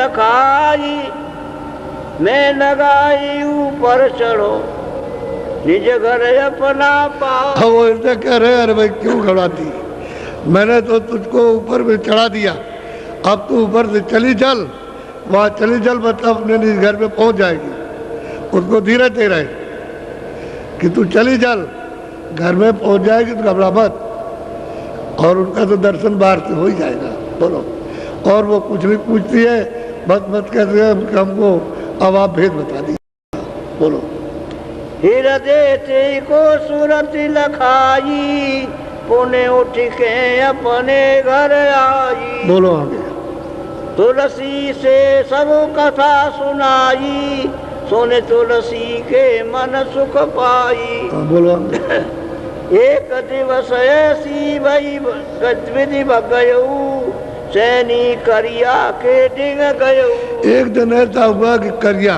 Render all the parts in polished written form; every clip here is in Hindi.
लखाई, मैं लगाई ऊपर चढ़ो, निज घर अपना पाओ। वो ऐसे कह रहे, अरे भाई क्यों घबराती, मैंने तो तुझको ऊपर में चढ़ा दिया, अब तू ऊपर से चली चल, वहाँ चली चल मतलब अपने निज घर में पहुँच जाएगी। उसको धीरे दे रहे कि तू चली चल, घर में पहुँच जाएगी तो घबरा मत, और उनका तो दर्शन बाहर से हो ही जाएगा। बोलो। और वो कुछ नहीं पूछती है, बस मत कहते हैं हमको अब आप भेद बता दिए। बोलो। हृदय को सूरत लखाई, पुणे उठ के अपने घर आई। बोलो आगे। तुलसी से सब कथा सुनाई, सोने तुलसी के मन सुख पाई। बोलो आगे। एक दिवस ऐसी भई गतिविधि भगयऊ, सैनी करिया के डिंग गयऊ। एक दिन ऐसा हुआ कि करिया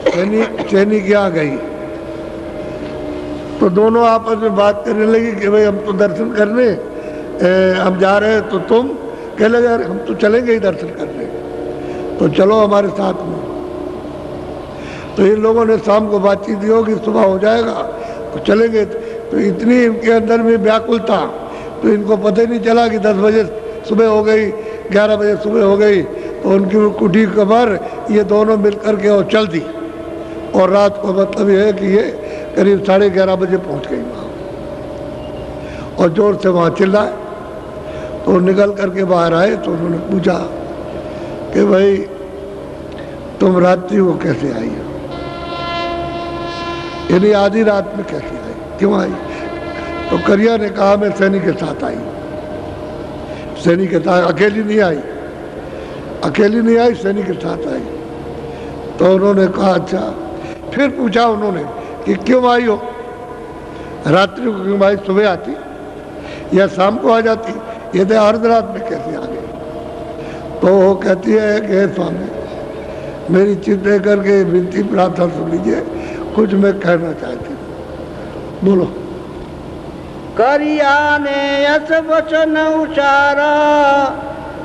सैनी क्या गई, तो दोनों आपस में बात करने लगी कि भाई हम तो दर्शन करने हम जा रहे हैं, तो तुम कह लगे यार हम तो चलेंगे ही दर्शन करने, तो चलो हमारे साथ में। तो इन लोगों ने शाम को बातचीत की होगी, सुबह हो जाएगा तो चलेंगे। तो इतनी इनके अंदर में व्याकुलता, तो इनको पता ही नहीं चला कि 10 बजे सुबह हो गई, 11 बजे सुबह हो गई। तो उनकी वो कुटी कमर ये दोनों मिल कर के और चल दी, और रात को मतलब ये है कि ये करीब 11:30 बजे पहुंच गई वहाँ, और जोर से वहाँ चिल्लाए। तो निकल करके बाहर आए तो उन्होंने पूछा कि भाई तुम रात्रि को कैसे आई हो, यानी आधी रात में कैसे आई, क्यों आई? तो करिया ने कहा मैं सैनी के साथ आई। सैनी के साथ अकेली नहीं आई, अकेली नहीं आई, सैनी के साथ आई। तो उन्होंने कहा अच्छा। फिर पूछा उन्होंने कि क्यों आई हो, रात्रि को क्यों आई, सुबह आती या शाम को आ जाती, ये तो अर्ध रात में कैसे आ गई? तो वो कहती है कि हे स्वामी मेरी चिंता करके विनती प्रार्थना सुन लीजिए, कुछ मैं कहना चाहती हूँ। बोलो। करिया ने यस वचन उचारा,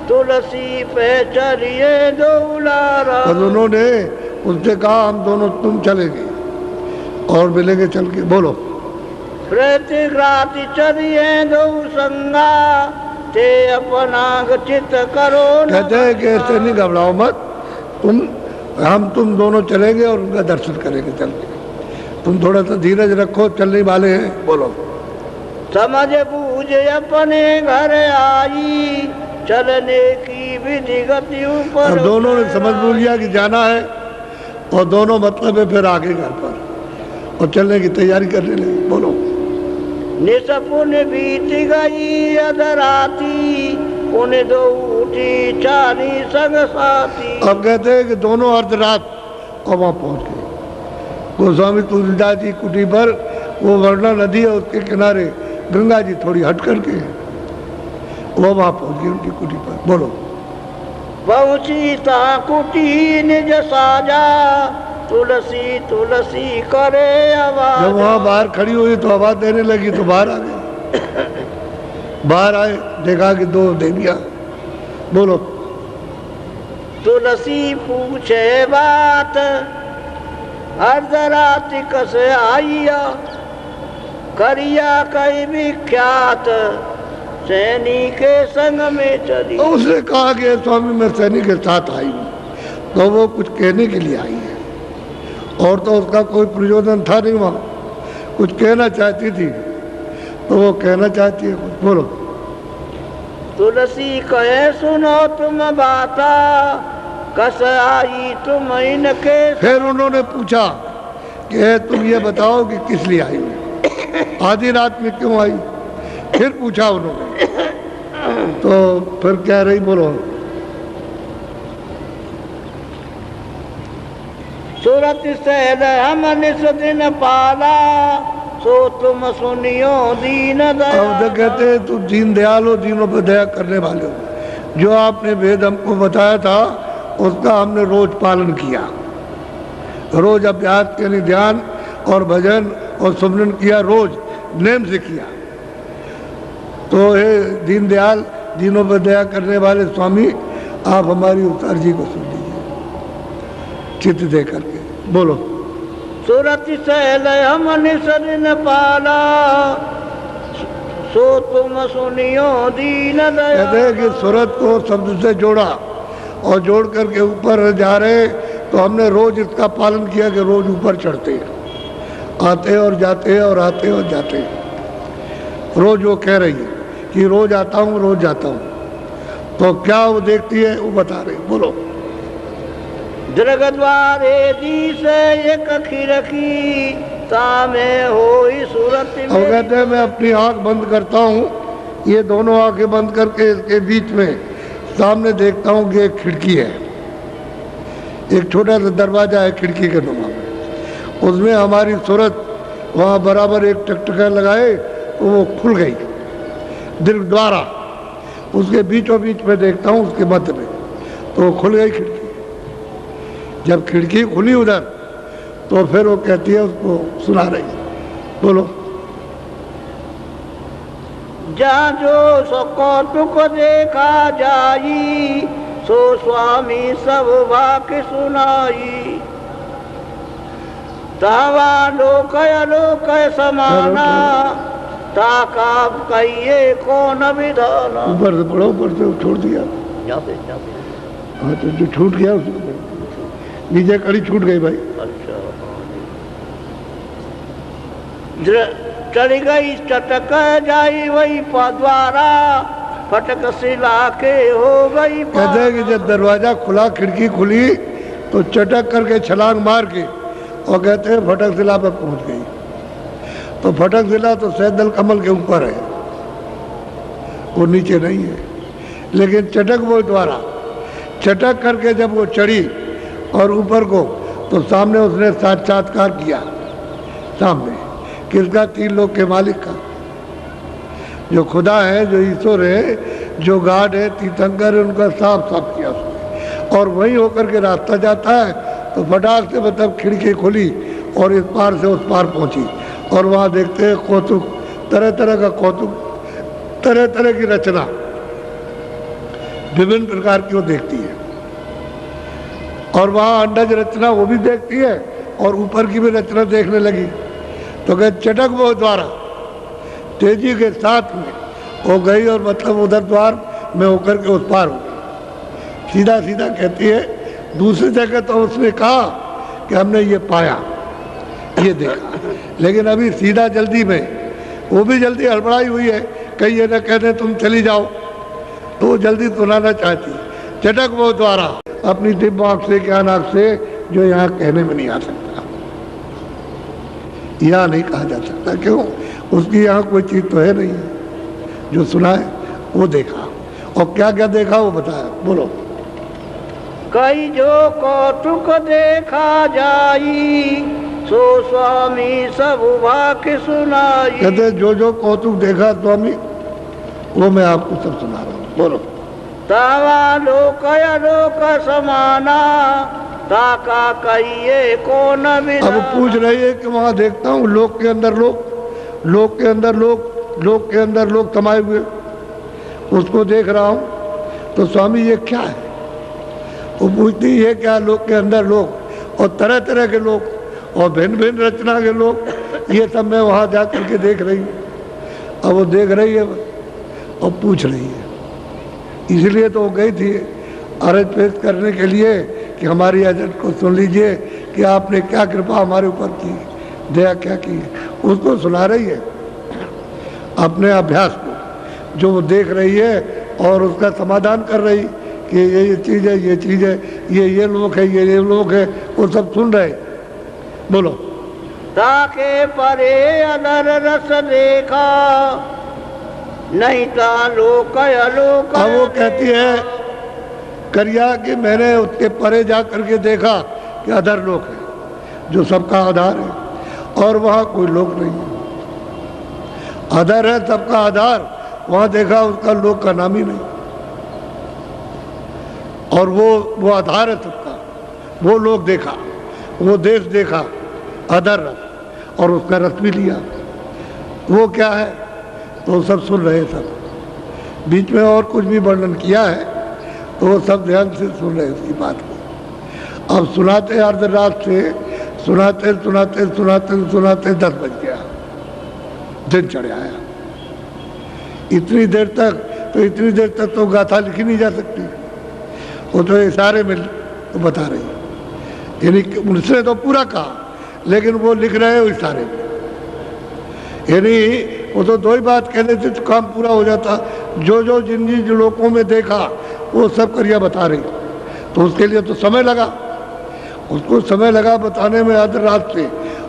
तुलसी पे चलिए दौलारा। तो उन्होंने उनसे कहा हम दोनों तुम चलेंगे और मिलेंगे चल के। बोलो। प्रतिग्राति चलिए दो संगा, ते अपना चित करो। कहते हैं कि ऐसे नहीं घबराओ मत, तुम दोनों चलेंगे और उनका दर्शन करेंगे चल के, तुम थोड़ा सा धीरज रखो, चलने वाले हैं। बोलो। समझ बूझ अपने घर आई, चलने की विधि गति ऊपर। दोनों ने समझ बूझ लिया कि जाना है, और दोनों मतलब है फिर आगे घर पर और चलने की तैयारी करने लगे। बोलो। निसपुन बीत गई अधराती, उन्हें दो उठी चारी संग साथी। अब कहते हैं कि दोनों अर्धरात और वहाँ पहुँच गए। गोस्वामी तुलसीदास जी कुटी पर, वो वर्णा नदी है उसके किनारे गंगा जी थोड़ी हट करके, वो वहाँ पहुँच गई उनकी कुटी पर। बोलो। पहुँची ता कुटी निज साजा, तुलसी तुलसी करे आवाज। जब वहाँ बाहर खड़ी हुई तो आवाज देने लगी तो बाहर आ गई। बाहर आए, देखा कि 2 देवियाँ। बोलो। तुलसी पूछे बात, अर्धरात कस आइया, करिया कई विख्यात, सैनी के संग में चली। तो उसने कहा कि स्वामी मैं सैनी के साथ आई हूँ, तो वो कुछ कहने के लिए आई है, और तो उसका कोई प्रयोजन था नहीं, वहाँ कुछ कहना चाहती थी, तो वो कहना चाहती है कुछ। बोलो। तुलसी कहे सुनो तुम बाता, कस आई तुम इनके। फिर उन्होंने पूछा कि तुम ये बताओ कि किस लिए आई हो, आधी रात में क्यों आई? फिर पूछा उन्होंने, तो फिर कह रही। बोलो। सूरत सहल हम निस दिन पाला, सो तुम सुनियो दीन दयाल। अब तो कहते हैं तुम दीन दयाल हो, दीनों पर दया करने वाले हो। जो आपने वेद हमको बताया था उसका हमने रोज पालन किया, रोज अभ्यास यानी ध्यान और भजन और सुमरन किया, रोज नेम से किया। तो हे दीन दयाल, दीनों पर दया करने वाले स्वामी, आप हमारी उस अर्जी को सुन लीजिए चित्त दे करके। बोलो। सूरत सहल हम निसरन पाला, सो तुम सुनियो दीन दयाला। कहते हैं कि सूरत को शब्द से जोड़ा और जोड़ करके ऊपर जा रहे, तो हमने रोज इसका पालन किया कि रोज ऊपर चढ़ते हैं, आते और जाते हैं और आते और जाते हैं। रोज वो कह रही है कि रोज आता हूँ रोज जाता हूँ, तो क्या वो देखती है वो बता रही। बोलो। दृग द्वारे दिस एक खिड़की, तामे होई सूरत में। और कहते हैं मैं अपनी आंख बंद करता हूँ, ये दोनों आंखें बंद करके इसके बीच में सामने देखता हूँ कि एक खिड़की है, एक छोटा सा दरवाजा है खिड़की के नुमा में, उसमें हमारी सूरत वहाँ बराबर एक टकटका लगाए तो वो खुल गई दीर्घ द्वारा, उसके बीचों बीच में देखता हूँ उसके मध्य में, तो वो खुल गई खिड़की। जब खिड़की खुली उधर तो फिर वो कहती है, उसको सुना रही। बोलो। जहाँ जो सो कौतुक देखा जाई, सो स्वामी सब वाक्य सुनाई। तावा लोक अलोक समाना, ताका कहिए कौन विधाना। ऊपर से पढ़ो, ऊपर से छोड़ दिया। हाँ तो जो छूट गया उसको नीचे कड़ी छूट गई भाई। अच्छा। चली गई चटक जाई वही द्वारा, फटक सिला के हो गई। कहते हैं कि जब दरवाजा खुला खिड़की खुली तो चटक करके छलांग मार के, और कहते हैं फटक सिला पर पहुंच गई। तो फटक सिला तो सैदल कमल के ऊपर है, वो नीचे नहीं है। लेकिन चटक वो द्वारा चटक करके जब वो चढ़ी और ऊपर को, तो सामने उसने साक्षात्कार किया। सामने किसका? 3 लोग के मालिक का, जो खुदा है, जो ईश्वर है, जो गाड है, तीर्थंकर है, उनका साफ साफ किया उसने। और वहीं होकर के रास्ता जाता है तो फटाक से मतलब खिड़की खुली और इस पार से उस पार पहुंची, और वहाँ देखते हैं कौतुक, तरह तरह का कौतुक, तरह तरह की रचना, विभिन्न प्रकार की वो देखती है। और वहाँ अंडज रचना वो भी देखती है और ऊपर की भी रचना देखने लगी। तो कह चटक वो द्वारा तेजी के साथ में हो गई, और मतलब उधर द्वार में होकर के उस पार हो गई। सीधा सीधा कहती है। दूसरी जगह तो उसने कहा कि हमने ये पाया, ये देखा, लेकिन अभी सीधा जल्दी में, वो भी जल्दी हड़बड़ाई हुई है, कहीं ये न कहते तुम चली जाओ, तो वो जल्दी सुनाना चाहती। चटक वो द्वारा अपनी दिव्य आँख से, ज्ञान आँख से, जो यहाँ कहने में नहीं आ सकता, यहाँ नहीं कहा जा सकता। क्यों? उसकी यहाँ कोई चीज़ तो है नहीं, जो सुना है वो देखा, और क्या क्या देखा वो बताया। बोलो। कई जो कौतुक देखा जाई, सो स्वामी सब वाक्य सुनाई। कहते जो जो कौतुक देखा स्वामी वो मैं आपको सब सुना रहा हूँ। बोलो। तावा लोक अलोक समाना, ताका कहिए कौन विधाना। अब पूछ रही है कि वहाँ देखता हूँ लोक के अंदर लोक, लोक के अंदर लोक, लोक के अंदर लोक समाये हुए, उसको देख रहा हूँ। तो स्वामी ये क्या है? वो पूछती है क्या? लोक के अंदर लोक, और तरह तरह के लोग, और भिन्न भिन्न रचना के लोग, ये सब मैं वहाँ जा करके देख रही हूँ। अब वो देख रही है और पूछ रही है, इसलिए तो वो गई थी अर्ज पेश करने के लिए कि हमारी अर्ज को सुन लीजिए कि आपने क्या कृपा हमारे ऊपर की, दया क्या की है। उसको सुना रही है अपने अभ्यास को, जो वो देख रही है, और उसका समाधान कर रही कि ये चीज़ है, ये चीज़ है, ये लोग है, ये लोग है, वो सब सुन रहे। बोलो। ताके परे अदर रस देखा, नहीं ता लोक अलोक। अब वो कहती है करिया कि मैंने उसके परे जा करके देखा कि अदर लोक है, जो सबका आधार है, और वहाँ कोई लोक नहीं है। अदर है सबका आधार, वहाँ देखा उसका लोक का नाम ही नहीं, और वो आधार है सबका, वो लोग देखा, वो देश देखा, अदर रस, और उसका रस भी लिया। वो क्या है? तो सब सुन रहे सब। बीच में और कुछ भी वर्णन किया है, तो वो सब ध्यान से सुन रहे उसकी बात को। अब सुनाते अर्ध रात से सुनाते सुनाते सुनाते सुनाते 10 बज गया, दिन चढ़ आया। इतनी देर तक तो गाथा लिखी नहीं जा सकती, वो तो इशारे में तो बता रही, यानी उनसे तो पूरा कहा लेकिन वो लिख रहे हो इशारे में, यानी वो तो 2 ही बात कह देते तो काम पूरा हो जाता। जो जिन लोगों में देखा वो सब करिया बता रही, तो उसके लिए तो समय लगा, उसको समय लगा बताने में आधी रात से,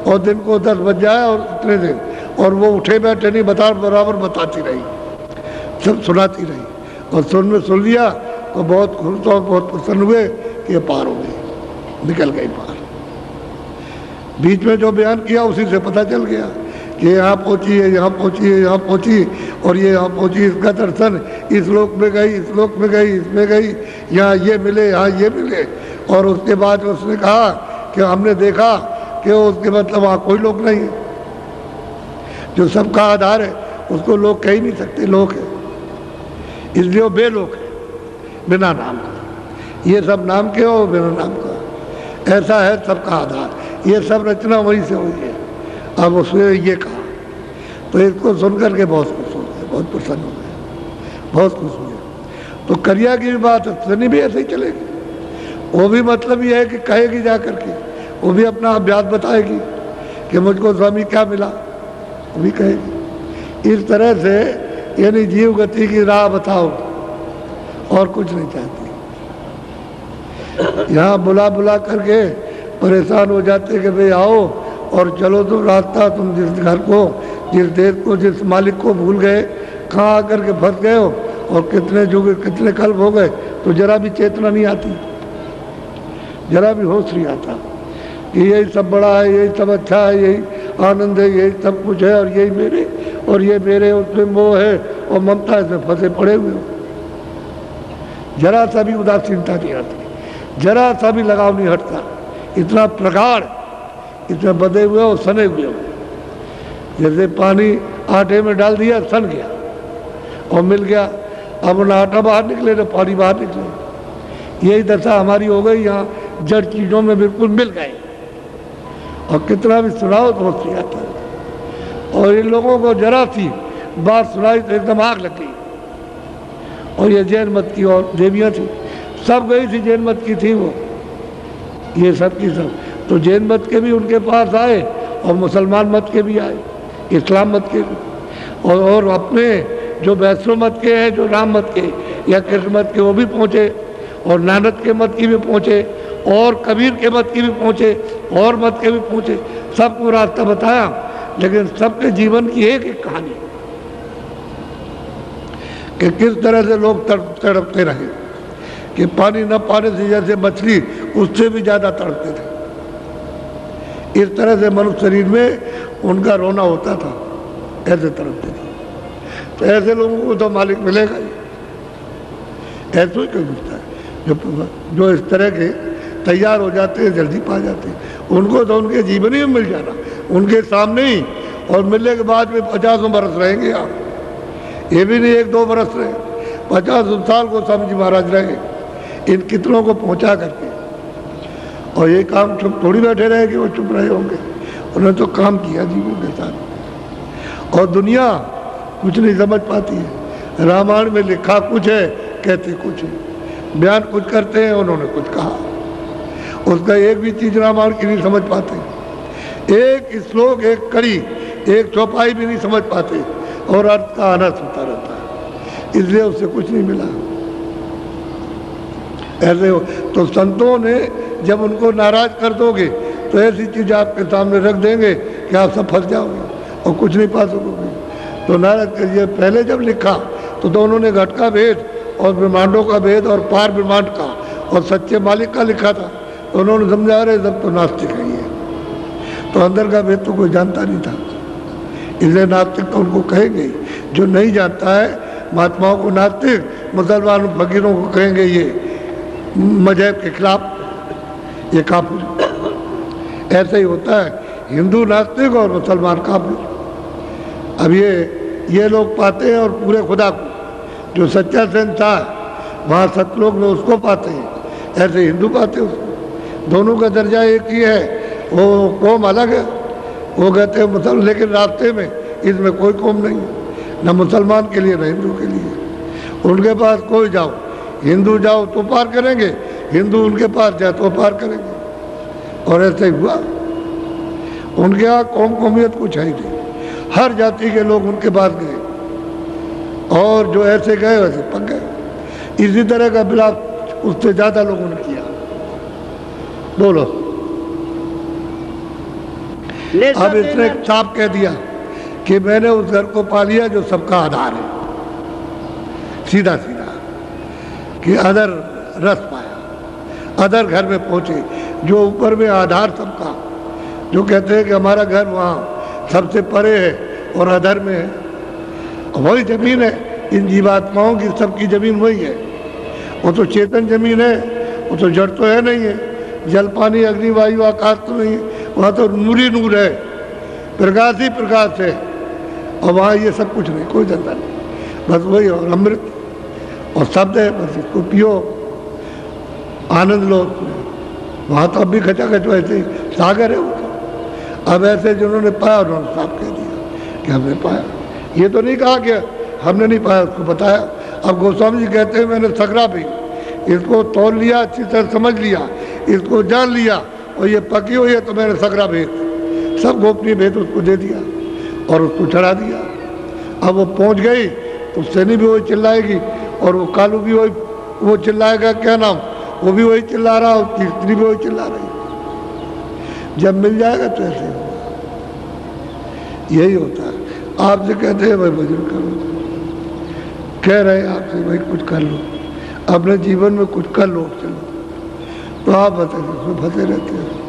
और दिन को 10 बज जाए और इतने दिन, और वो उठे बैठे नहीं, बराबर बताती रही, सब सुनाती रही। और सुन लिया तो बहुत खुश और बहुत प्रसन्न हुए कि ये पार हो गई, निकल गई पार। बीच में जो बयान किया उसी से पता चल गया कि यहाँ पहुँची है, यहाँ पहुँची है, यहाँ पहुँची, और ये यहाँ पहुँची, इसका दर्शन इस लोक में गई, इस लोक में गई, इसमें गई, यहाँ ये मिले, यहाँ ये मिले। और उसके बाद उसने कहा कि हमने देखा कि उसके मतलब वहाँ कोई लोक नहीं है, जो सबका आधार है उसको लोग कह ही नहीं सकते, लोक है, इसलिए वो बेलोक है, बिना नाम का। ये सब नाम के हो, बिना नाम का, ऐसा है सबका आधार। ये सब रचना वहीं से हुई है। अब उसने ये कहा तो इसको सुन करके बहुत खुश हो गए, बहुत प्रसन्न हो गए, बहुत खुश हुए। तो करिया की भी बात सनी भी ऐसे ही चलेगी, वो भी मतलब ये है कि कहेगी जा करके, वो भी अपना अभ्यास बताएगी कि मुझको स्वामी क्या मिला, वो भी कहेगी। इस तरह से यानी जीव गति की राह बताओ और कुछ नहीं चाहती। यहाँ बुला करके परेशान हो जाते कि भाई आओ और चलो, तुम रास्ता, तुम जिस घर को, जिस देश को, जिस मालिक को भूल गए, कहाँ आकर के फंस गए हो, और कितने जुग कितने कल्प हो गए, तो जरा भी चेतना नहीं आती, जरा भी होश नहीं आता कि यही सब बड़ा है, यही सब अच्छा है, यही आनंद है, यही सब कुछ है, और यही मेरे, और ये मेरे, उसमें मोह है और ममता, इसमें फंसे पड़े हुए हो। जरा सा भी उदासीनता नहीं आती, जरा सा भी लगाव नहीं हटता, इतना प्रगाढ़, इसमें बंधे हुए हो, सने हुए हो। जैसे पानी आटे में डाल दिया, सन गया और मिल गया, अब ना आटा बाहर निकले ना पानी बाहर निकले। यही दशा हमारी हो गई, यहाँ जड़ चीज़ों में बिल्कुल मिल गए, और कितना भी सुनाओ तो होश नहीं आता। और इन लोगों को जरा सी बात सुनाई तो एकदम आग लग गई। और ये जैन मत की और देवियाँ थी, सब गई थी, जैन मत की थी वो, ये सब की सब। तो जैन मत के भी उनके पास आए, और मुसलमान मत के भी आए, इस्लाम मत के भी, और अपने जो वैष्णव मत के हैं, जो राम मत के या कृष्ण मत के, वो भी पहुँचे, और नानक के मत की भी पहुँचे, और कबीर के मत की भी पहुँचे, और मत के भी पहुँचे। सबको रास्ता बताया, लेकिन सबके जीवन की एक एक कहानी कि किस तरह से लोग तड़पते रहे, कि पानी न पाने से जैसे मछली उससे भी ज़्यादा तड़पते थे। इस तरह से मनुष्य शरीर में उनका रोना होता था, ऐसे तड़पते थे। तो ऐसे लोगों को तो मालिक मिलेगा ही, ऐसा ही कोई मिलता है जो इस तरह के तैयार हो जाते हैं, जल्दी पा जाते हैं। उनको तो उनके जीवन ही में मिल जाना, उनके सामने ही, और मिलने के बाद में 50 बरस रहेंगे आप, ये भी नहीं 1-2 बरस रहे, 50 साल को स्वामी जी महाराज रहे इन कितनों को पहुंचा करके। और ये काम चुप थोड़ी बैठे रहे कि वो चुप रहे होंगे, उन्होंने तो काम किया जीवों के साथ। और दुनिया कुछ नहीं समझ पाती है, रामायण में लिखा कुछ है, कहते कुछ है, बयान कुछ करते हैं, उन्होंने कुछ कहा, उसका एक भी चीज रामायण की नहीं समझ पाते, एक श्लोक, एक कड़ी, एक चौपाई भी नहीं समझ पाते, और अर्थ का अनर्थ होता रहता है, इसलिए उससे कुछ नहीं मिला। ऐसे हो तो संतों ने जब उनको नाराज कर दोगे तो ऐसी चीज आपके सामने रख देंगे कि आप सब फंस जाओगे और कुछ नहीं पा सकोगे। तो नाराज करिए, पहले जब लिखा तो उन्होंने घट का भेद और ब्रह्मांडों का भेद और पार ब्रह्मांड का और सच्चे मालिक का लिखा था, तो उन्होंने समझा रहे सब तो नास्तिक है ये, तो अंदर का भेद तो कोई जानता नहीं था, इसलिए नास्तिक तो उनको कहेंगे। जो नहीं जानता है महात्माओं को नास्तिक, मुसलमान फकीरों को कहेंगे ये मजहब के खिलाफ, ये काफिर। ऐसा ही होता है, हिंदू नास्तिक और मुसलमान काफिर। अब ये लोग पाते हैं और पूरे खुदा को जो सच्चा शहंशाह वहाँ सतलोक में उसको पाते हैं, ऐसे हिंदू पाते हैं उसको। दोनों का दर्जा एक ही है, वो कौम अलग है। वो कहते हैं मुसलमान, लेकिन रास्ते में इसमें कोई कौम नहीं है, न मुसलमान के लिए न हिंदू के लिए। उनके पास कोई जाओ, हिंदू जाओ तो पार करेंगे, हिंदू उनके पास जाए तो पार करेंगे। और ऐसे ही हुआ। उनके यहाँ कौम कौमियत कुछ है ही नहीं, हर जाति के लोग उनके पास गए, और जो ऐसे गए वैसे पक गए। इसी तरह का बिलाप उससे ज़्यादा लोगों ने किया। बोलो, अब इसने साफ कह दिया कि मैंने उस घर को पा लिया जो सबका आधार है, सीधा सीधा, कि अदर रस पाया, अदर घर में पहुंचे जो ऊपर में आधार सबका, जो कहते हैं कि हमारा घर वहाँ सबसे परे है और अधर में है, वही जमीन है। इन जीवात्माओं की सबकी जमीन वही है। वो तो चेतन जमीन है, वो तो जड़ तो है नहीं है, जल पानी अग्नि वायु आकाश तो नहीं है, वहाँ तो नूर ही नूर है, प्रकाश ही प्रकाश है। और वहाँ ये सब कुछ नहीं, कोई धंधा नहीं, बस वही और अमृत और शब्द है, बस इसको पियो, आनंद लो। वहाँ तो अब भी खचाखच वैसे सागर है वो तो। अब ऐसे जिन्होंने पाया उन्होंने साफ कह दिया कि हमने पाया। ये तो नहीं कहा कि हमने नहीं पाया, उसको बताया। अब गोस्वामी जी कहते हैं मैंने सकरा भी इसको तोड़ लिया, अच्छी तरह समझ लिया, इसको जान लिया, और ये पकी हुई है तो मैंने सकरा भेद, सब गोपनीय भेद उसको दे दिया और उसको चढ़ा दिया। अब वो पहुंच गई तो सैनी भी वही चिल्लाएगी, और वो कालू भी वही वो चिल्लाएगा, क्या नाम, वो भी वही चिल्ला रहा, और कीर्तनी भी वही चिल्ला रही। जब मिल जाएगा तो ऐसे होगा, यही होता है। आपसे कहते हैं भाई भजन करो, कह रहे हैं आपसे भाई कुछ कर लो, अपने जीवन में कुछ कर लो, चलो, तो आप बताइए उसमें फंसे रहते हैं।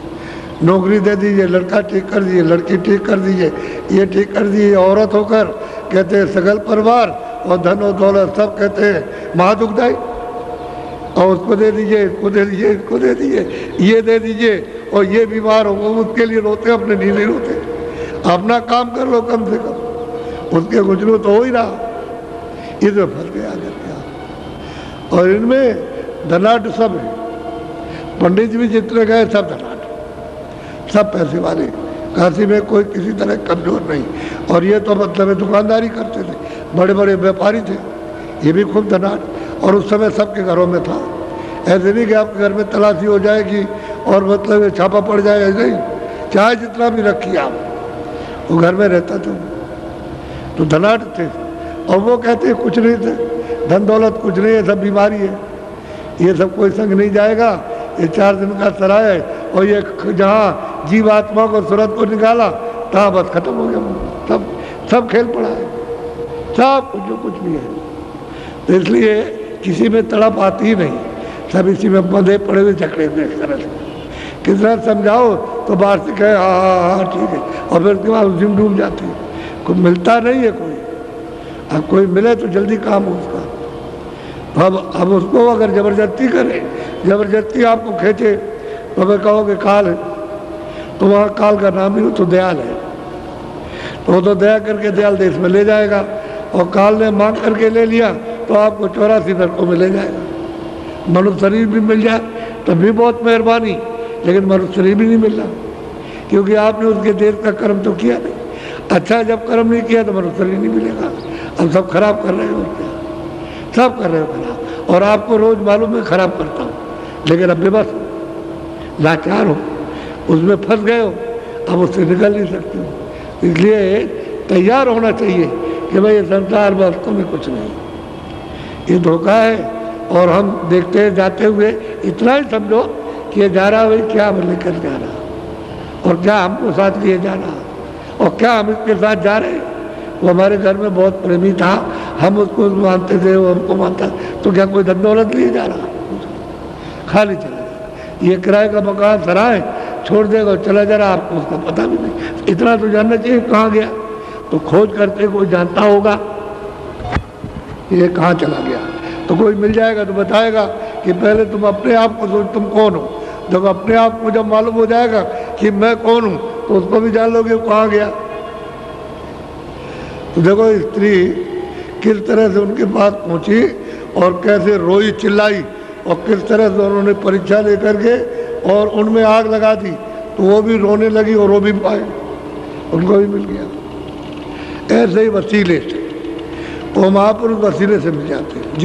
नौकरी दे दीजिए, लड़का ठीक कर दीजिए, लड़की ठीक कर दीजिए, ये ठीक कर दीजिए, औरत होकर कहते हैं सगल परिवार और धन और दौलत सब कहते हैं महादुखदाई, और उसको दे दीजिए, इसको दे दीजिए, इसको दे दीजिए, ये दे दीजिए, और ये बीमार हो वो उसके लिए रोते, अपने लिए नहीं रोते। अपना काम कर लो कम से कम, उसके गुजरो तो हो ही रहा। इसमें फंस गया क्या। और इनमें धनाढ़ सब है, पंडित जी भी जितने गए सब धनाढ़, सब पैसे वाले, काशी में कोई किसी तरह कमजोर नहीं। और ये तो मतलब दुकानदारी करते थे, बड़े बड़े व्यापारी थे, ये भी खूब धनाढ़, और उस समय सबके घरों में था। ऐसे नहीं कि आपके घर में तलाशी हो जाएगी और मतलब छापा पड़ जाएगा, ऐसे ही चाहे जितना भी रखिए आप, वो घर में रहता था, तो धनाढ़ थे। और वो कहते हैं कुछ नहीं थे, धन दौलत कुछ नहीं है, सब बीमारी है, ये सब कोई संग नहीं जाएगा, ये 4 दिन का सराय है, और ये जहाँ जीव आत्मा को सूरत को निकाला तहाँ बस खत्म हो गया, सब खेल पड़ा है, सब कुछ जो कुछ भी है। तो इसलिए किसी में तड़प आती ही नहीं, सब इसी में बंधे पड़े हुए झकड़े हुए एक तरह से। कितना समझाओ तो बाहर से कहे हाँ हाँ हाँ ठीक है, और फिर उसके बाद उसी में डूब जाती है, कोई मिलता नहीं है कोई। अब कोई मिले तो जल्दी काम हो उसका। अब उसको अगर ज़बरदस्ती करे, ज़बरदस्ती आपको खींचे, तो अगर कहोगे काल है, तो वहाँ काल का नाम नहीं, तो दयाल है, तो वो तो दया करके दयाल देश में ले जाएगा। और काल ने मांग करके ले लिया तो आपको 84 नरकों में ले जाएगा। मनुष्य शरीर भी मिल जाए तब भी बहुत मेहरबानी, लेकिन मनुष्य शरीर भी नहीं मिल रहा, क्योंकि आपने उसके देश का कर्म तो किया नहीं। अच्छा जब कर्म नहीं किया तो मनुष्य शरीर नहीं मिलेगा। अब सब खराब कर रहे हो, क्या सब कर रहे हो खराब, और आपको रोज मालूम है खराब करता हूँ, लेकिन अब बेबस लाचार हो, उसमें फंस गए हो, अब उससे निकल नहीं सकते हो। इसलिए तैयार होना चाहिए कि भाई ये संसार वास्तव में कुछ नहीं, ये धोखा है। और हम देखते हैं जाते हुए इतना ही समझो कि ये जा रहा भाई क्या हम लेकर जा रहा, और क्या हमको साथ लिए जा रहा, और क्या हम इसके साथ जा रहे हैं। वो हमारे घर में बहुत प्रेमी था, हम उसको मानते थे, वो हमको मानता, तो क्या कोई धन दौलत लिए जा रहा, खाली चला जा। ये किराए का मकान सराय छोड़ देगा और चला जा रहा, आपको उसका पता भी नहीं। इतना तो जानना चाहिए कहाँ गया, तो खोज करते कोई जानता होगा ये कहाँ चला गया, तो कोई मिल जाएगा तो बताएगा कि पहले तुम अपने आप को सोच तुम कौन हो। जब अपने आप को जब मालूम हो जाएगा कि मैं कौन हूँ, तो उसको भी जान लोगे वो कहाँ गया। तो देखो स्त्री किस तरह से उनके पास पहुँची, और कैसे रोई चिल्लाई और किस तरह से उन्होंने परीक्षा लेकर के और उनमें आग लगा दी, तो वो भी रोने लगी और रो भी पाए, उनको भी मिल गया। ऐसे ही वसीले से वो महापुरुष वसीले से मिल जाते हैं,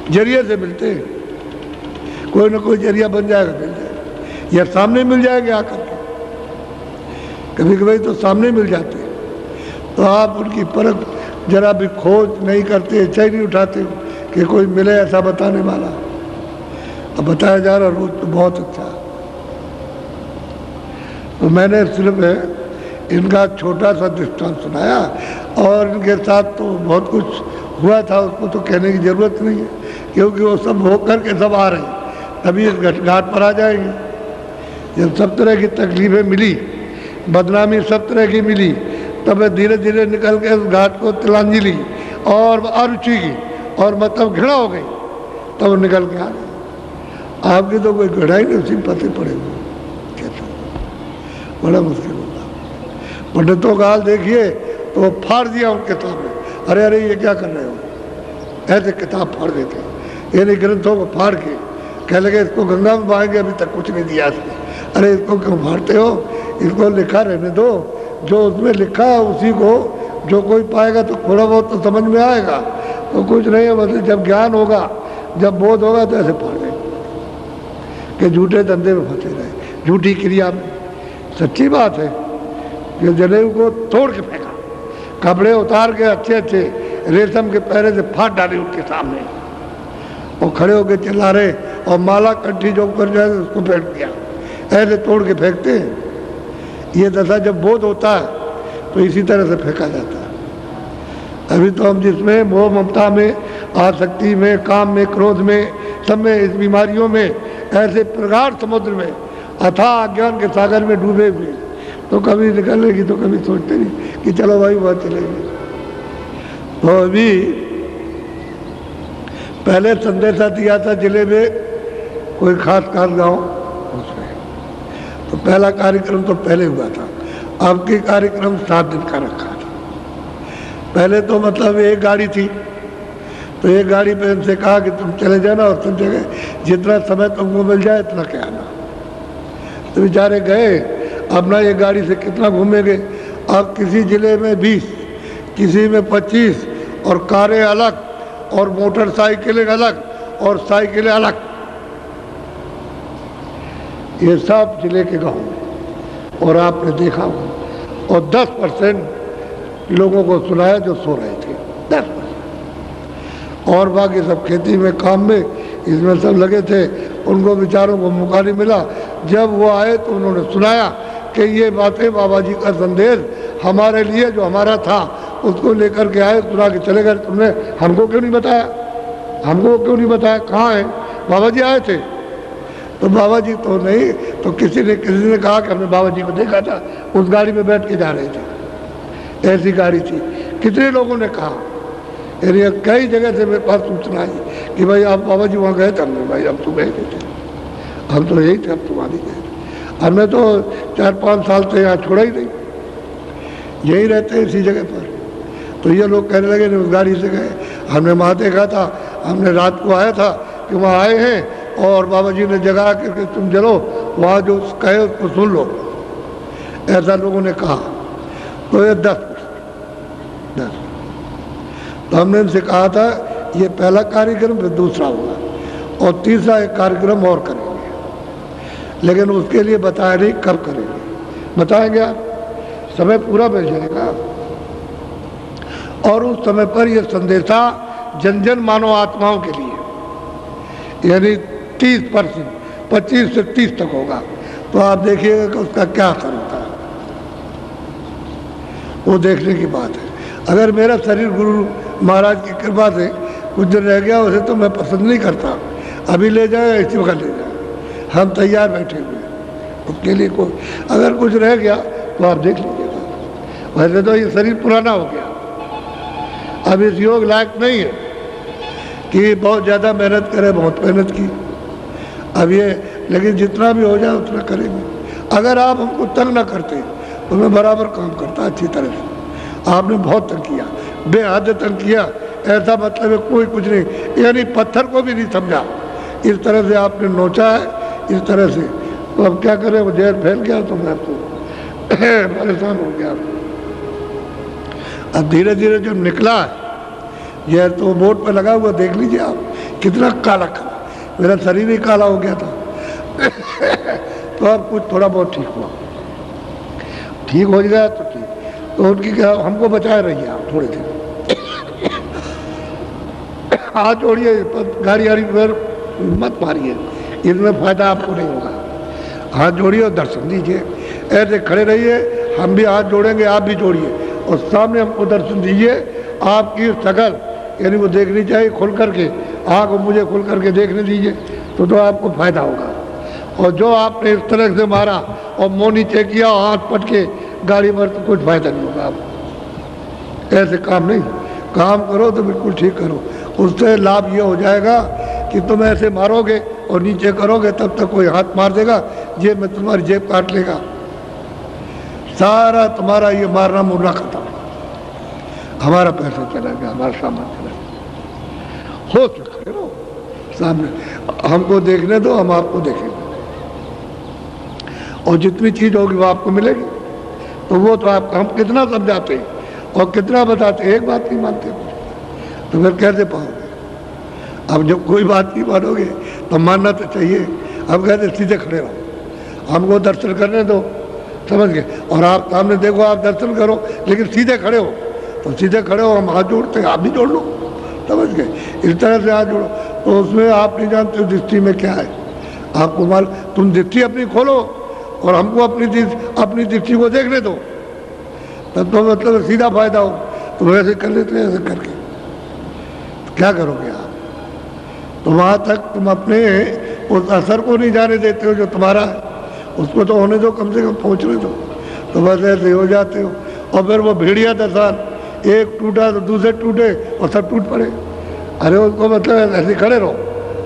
जरिए से मिलते हैं। कोई ना कोई जरिया बन जाएगा, मिल जाएगा, या सामने मिल जाएगा आकर के, कभी कभी तो सामने मिल जाते हैं। तो आप उनकी परख जरा भी खोज नहीं करते, इच्छा ही नहीं उठाते कि कोई मिले ऐसा बताने वाला। अब बताया जा रहा रोज तो बहुत अच्छा। तो मैंने सिर्फ इनका छोटा सा दृष्टांत सुनाया और इनके साथ तो बहुत कुछ हुआ था, उसको तो कहने की ज़रूरत नहीं है, क्योंकि वो सब हो कर के सब आ रहे हैं, तभी इस घाट पर आ जाएंगे। जब सब तरह की तकलीफ़ें मिली, बदनामी सब तरह की मिली, तब धीरे धीरे निकल के उस घाट को तिलांजलि और अरुचि की और मतलब घृणा हो गई, तब निकल के आ गए। आपकी तो कोई घृणा ही नहीं, उसी पते पड़े हुए, कैसा बड़ा मुश्किल होता। पंडितों का हाल देखिए तो वो फाड़ दिया उनके सामने, अरे अरे ये क्या कर रहे हो, ऐसे किताब फाड़ देते, यानी ग्रंथों को फाड़ के कह लगे इसको गंगा में बहाएंगे, अभी तक कुछ नहीं दिया इसने, अरे इसको क्यों फाड़ते हो, इसको लिखा रहने दो, जो उसमें लिखा है उसी को जो कोई पाएगा तो थोड़ा बहुत तो समझ में आएगा, तो कुछ नहीं है, मतलब जब ज्ञान होगा, जब बोध होगा तो ऐसे फाड़ देंगे कि झूठे धंधे में फंसे रहे, झूठी क्रिया में। सच्ची बात है, जो जनेऊ को तोड़ के फेंका, कपड़े उतार के अच्छे अच्छे रेशम के पैरे से फाड़ डाले उनके सामने, और खड़े होकर चिल्ला रहे, और माला कंठी जो ऊपर जाए उसको फेंक दिया, ऐसे तोड़ के फेंकते हैं। ये दशा जब बोध होता है तो इसी तरह से फेंका जाता है। अभी तो हम जिसमें मोह ममता में, आसक्ति में, काम में, क्रोध में, सब में, इस बीमारियों में, ऐसे प्रगाढ़ समुद्र में, अथाह अज्ञान के सागर में डूबे हुए, तो कभी निकलेगी तो कभी सोचते नहीं कि चलो भाई वहाँ चलेंगे। तो अभी पहले संदेशा दिया था जिले में कोई खास गाँव, उसमें तो पहला कार्यक्रम तो पहले हुआ था, अब की कार्यक्रम 7 दिन का रखा था। पहले तो मतलब एक गाड़ी थी, तो एक गाड़ी पे इनसे कहा कि तुम चले जाना और तुम जगह जितना समय तुमको मिल जाए इतना के आना। तो बेचारे गए, अब ना ये गाड़ी से कितना घूमेंगे, अब किसी जिले में 20, किसी में 25, और कारें अलग और मोटरसाइकिलें अलग और साइकिलें अलग, ये सब जिले के गाँव में। और आपने देखा होगा, और 10% लोगों को सुनाया जो सो रहे थे, 10%, और बाकी सब खेती में, काम में, इसमें सब लगे थे, उनको बेचारों को मौका नहीं मिला। जब वो आए तो उन्होंने सुनाया कि ये बातें बाबा जी का संदेश हमारे लिए जो हमारा था उसको लेकर के आए, सुना के चले गए। तुमने हमको क्यों नहीं बताया, हमको क्यों नहीं बताया, कहाँ है बाबा जी आए थे? तो बाबा जी तो नहीं, तो किसी ने कहा कि हमने बाबा जी को देखा था, उस गाड़ी में बैठ के जा रहे थे, ऐसी गाड़ी थी। कितने लोगों ने कहा, कई जगह से मेरे पास सूचना आई कि भाई आप बाबा जी वहाँ गए थे। हमने भाई हम तो गए थे, हम तो यही थे, हम तो वहाँ नहीं गए। हमने तो 4-5 साल से यहाँ छोड़ा ही नहीं, यही रहते हैं इसी जगह पर। तो ये लोग कहने लगे नहीं उस गाड़ी से गए, हमने वहाँ देखा था, हमने रात को आया था कि वहाँ आए हैं और बाबा जी ने जगा करके तुम चलो वहाँ जो कहे उसको सुन लो, ऐसा लोगों ने कहा। तो ये 10। तो हमने इनसे कहा था ये पहला कार्यक्रम, फिर दूसरा होगा और तीसरा एक कार्यक्रम और करेंगे, लेकिन उसके लिए बताया नहीं कब करेंगे, बताएंगे आप, समय पूरा मिल जाएगा। और उस समय पर यह संदेशा जन जन मानव आत्माओं के लिए, यानी 30%, 25 से 30 तक होगा। तो आप देखिएगा कि उसका क्या असर होता है, वो देखने की बात है। अगर मेरा शरीर गुरु महाराज की कृपा से कुछ दिन रह गया, उसे तो मैं पसंद नहीं करता, अभी ले जाए इसी वक्त ले जाए, हम तैयार बैठे हुए उसके लिए। कोई अगर कुछ रह गया तो आप देख लीजिएगा। वैसे तो ये शरीर पुराना हो गया, अब इस योग लायक नहीं है कि बहुत ज़्यादा मेहनत करें, बहुत मेहनत की अब ये, लेकिन जितना भी हो जाए उतना करेंगे। अगर आप हमको तंग ना करते तो मैं बराबर काम करता अच्छी तरह से। आपने बहुत तंग किया, बेहद तंग किया ऐसा मतलब है कोई कुछ नहीं, यानी पत्थर को भी नहीं समझा, इस तरह से आपने नोचा है, इस तरह से। तो अब क्या करें, वो जहर फैल गया तो मैं तो परेशान हो गया। अब धीरे धीरे जो निकला है जहर, तो बोर्ड पर लगा हुआ देख लीजिए आप, कितना काला काला, मेरा शरीर ही काला हो गया था। तो अब कुछ थोड़ा बहुत ठीक हुआ, ठीक हो गया तो ठीक। तो उनकी क्या, हमको बचाए रहिए आप थोड़े दिन, हाथ जोड़िए, गाड़ी वाड़ी पर मत मारिए, इसमें फायदा आपको नहीं होगा। हाथ जोड़िए और दर्शन दीजिए, ऐसे खड़े रहिए, हम भी हाथ जोड़ेंगे, आप भी जोड़िए, और सामने हमको दर्शन दीजिए। आपकी शकल यानी वो देखनी चाहिए खुल करके, आँख मुझे खुल करके देखने दीजिए, तो आपको फायदा होगा। और जो आपने इस तरह से मारा और मुँह नीचे किया, हाथ पटके गाड़ी पर, तो कुछ फायदा नहीं होगा आपको। ऐसे काम नहीं, काम करो तो बिल्कुल ठीक करो, उससे लाभ ये हो जाएगा कि तुम ऐसे मारोगे और नीचे करोगे, तब तक कोई हाथ मार देगा, जेब में तुम्हारी जेब काट लेगा, सारा तुम्हारा ये मारना मुरना खत्म, हमारा पैसा चला गया, हमारा सामान चला गया। हो सकते हो सामने, हमको देखने दो, हम आपको देखेंगे, और जितनी चीज होगी वो आपको मिलेगी। तो वो तो आप, हम कितना समझाते हैं और कितना बताते हैं, एक बात नहीं मानते, तो फिर कैसे पाओगे? अब जब कोई बात नहीं मानोगे तो मानना तो चाहिए। अब कहते सीधे खड़े रहो, हमको दर्शन करने दो, समझ गए? और आप सामने देखो, आप दर्शन करो, लेकिन सीधे खड़े हो, तो सीधे खड़े हो, हम हाथ जोड़ते हैं, आप भी जोड़ लो, समझ गए? इस तरह से हाथ जोड़ो। तो उसमें आप नहीं जानते हो दृष्टि में क्या है, आपको मालूम, तुम दृष्टि अपनी खोलो और हमको अपनी दृष्टि को देखने दो, तब तो मतलब सीधा फायदा हो। तो वैसे कर लेते हैं, ऐसे करके तो क्या करोगे आप? तो वहाँ तक तुम अपने उस असर को नहीं जाने देते हो जो तुम्हारा है, उसको तो होने दो, कम से कम पहुँचने दो। तो बस ऐसे हो जाते हो, और फिर वो भेड़िया दसान, एक टूटा तो दूसरे टूटे और सब टूट पड़े। अरे उसको मतलब ऐसे खड़े रहो,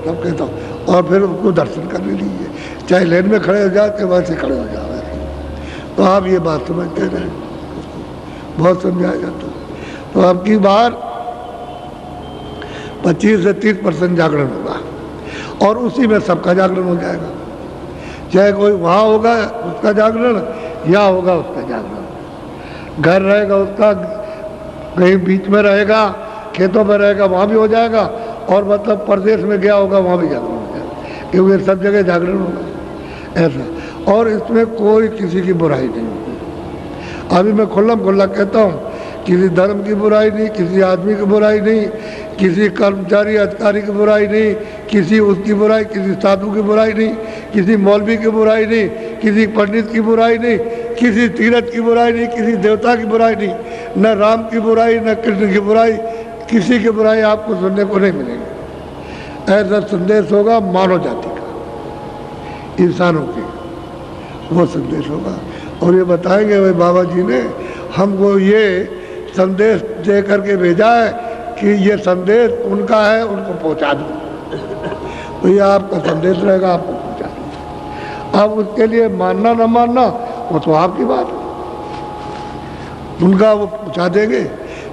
तब कहता हूँ, और फिर उसको दर्शन करने दीजिए, चाहे लेन में खड़े हो जाते वैसे खड़े हो जाओ। तो आप ये बात समझते रहे, बहुत समझाया जाता है। तो अब की बार 25 से 30% जागरण होगा, और उसी में सबका जागरण हो जाएगा, चाहे कोई वहाँ होगा उसका जागरण या होगा उसका जागरण, घर रहेगा उसका, कहीं बीच में रहेगा, खेतों में रहेगा, वहाँ भी हो जाएगा, और मतलब प्रदेश में गया होगा वहाँ भी जागरण हो जाएगा, क्योंकि सब जगह जागरण होगा ऐसा। और इसमें कोई किसी की बुराई नहीं होगी। अभी मैं खुल्लम खुल्ला कहता हूँ, किसी धर्म की बुराई नहीं, किसी आदमी की बुराई नहीं, किसी कर्मचारी अधिकारी की बुराई नहीं, किसी उसकी बुराई, किसी साधु की बुराई नहीं, किसी मौलवी की बुराई नहीं, किसी पंडित की बुराई नहीं, किसी तीर्थ की बुराई नहीं, किसी देवता की बुराई नहीं, न राम की बुराई, न कृष्ण की बुराई, किसी की बुराई आपको सुनने को नहीं मिलेगी। ऐसा संदेश होगा मानव जाति का, इंसानों की, वो संदेश होगा। और ये बताएंगे भाई बाबा जी ने हमको ये संदेश दे करके भेजा है कि ये संदेश उनका है, उनको पहुंचा दो। तो ये आपका संदेश रहेगा, आपको पहुंचा दो। अब उसके लिए मानना न मानना वो तो आपकी बात है, उनका वो पहुंचा देंगे,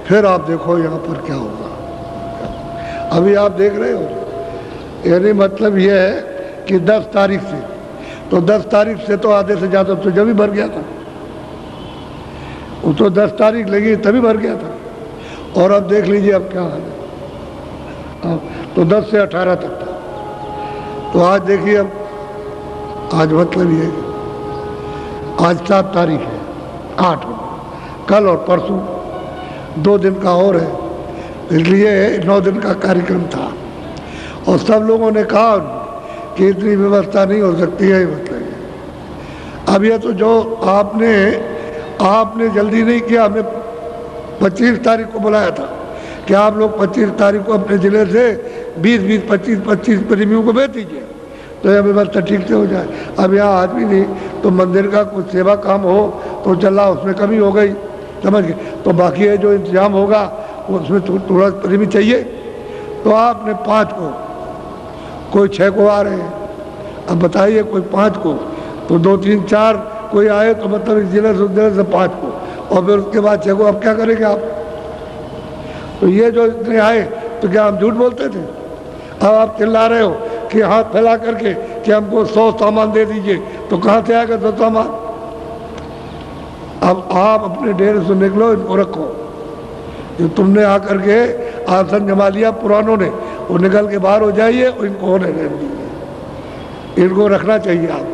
फिर आप देखो यहाँ पर क्या होगा। अभी आप देख रहे हो, यानी मतलब ये है कि 10 तारीख से, तो 10 तारीख से तो आधे से ज़्यादा तो जब ही भर गया था, वो तो 10 तारीख लगी तभी भर गया था। और अब देख लीजिए अब क्या हाल है। अब तो 10 से 18 तक था, तो आज देखिए, अब आज मतलब ये, आज 7 तारीख है, 8, कल और परसों 2 दिन का और है, इसलिए 9 दिन का कार्यक्रम था। और सब लोगों ने कहा कि इतनी व्यवस्था नहीं हो सकती है, मतलब अब ये तो जो आपने जल्दी नहीं किया, हमने 25 तारीख को बुलाया था कि आप लोग 25 तारीख को अपने ज़िले से 20-20, 25-25 प्रेमियों को भेज दीजिए, तो यह व्यवस्था ठीक से हो जाए। अब यहाँ आदमी नहीं, तो मंदिर का कुछ सेवा काम हो तो चला, उसमें कमी हो गई, समझ गए, तो बाकी है जो इंतजाम होगा उसमें थोड़ा प्रेमी चाहिए। तो आपने 5 को, कोई 6 को आ रहे हैं, अब बताइए कोई 5 को, तो 2, 3, 4 कोई आए, तो मतलब इस जिले से 5 को, और फिर उसके बाद 6 को। अब क्या करेंगे आप? तो ये जो इतने आए तो क्या हम झूठ बोलते थे? अब आप चिल्ला रहे हो कि हाथ फैला करके कि हमको 100 सामान दे दीजिए, तो कहाँ से आएगा 100 सामान? अब आप अपने डेरे से निकलो, इनको रखो। जो तुमने आकर के आसन जमा लिया पुरानों ने, वो निकल के बाहर हो जाइए और इनको होने दीजिए। इनको रखना चाहिए। आप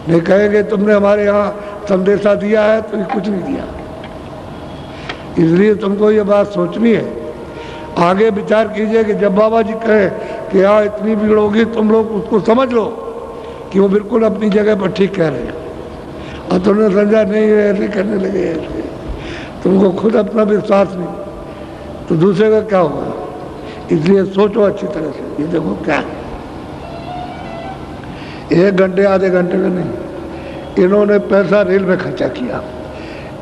नहीं कहेंगे तुमने हमारे यहाँ संदेशा दिया है, तो ये कुछ नहीं दिया। इसलिए तुमको ये बात सोचनी है। आगे विचार कीजिए कि जब बाबा जी कहे कि यहाँ इतनी भीड़ होगी, तुम लोग उसको समझ लो कि वो बिल्कुल अपनी जगह पर ठीक कह रहे हैं, और तुमने समझा नहीं ऐसे करने लगे, ऐसे तुमको खुद अपना विश्वास नहीं, तो दूसरे का क्या होगा? इसलिए सोचो अच्छी तरह से। ये देखो क्या है, 1 घंटे आधे घंटे का नहीं, इन्होंने पैसा रेल में खर्चा किया।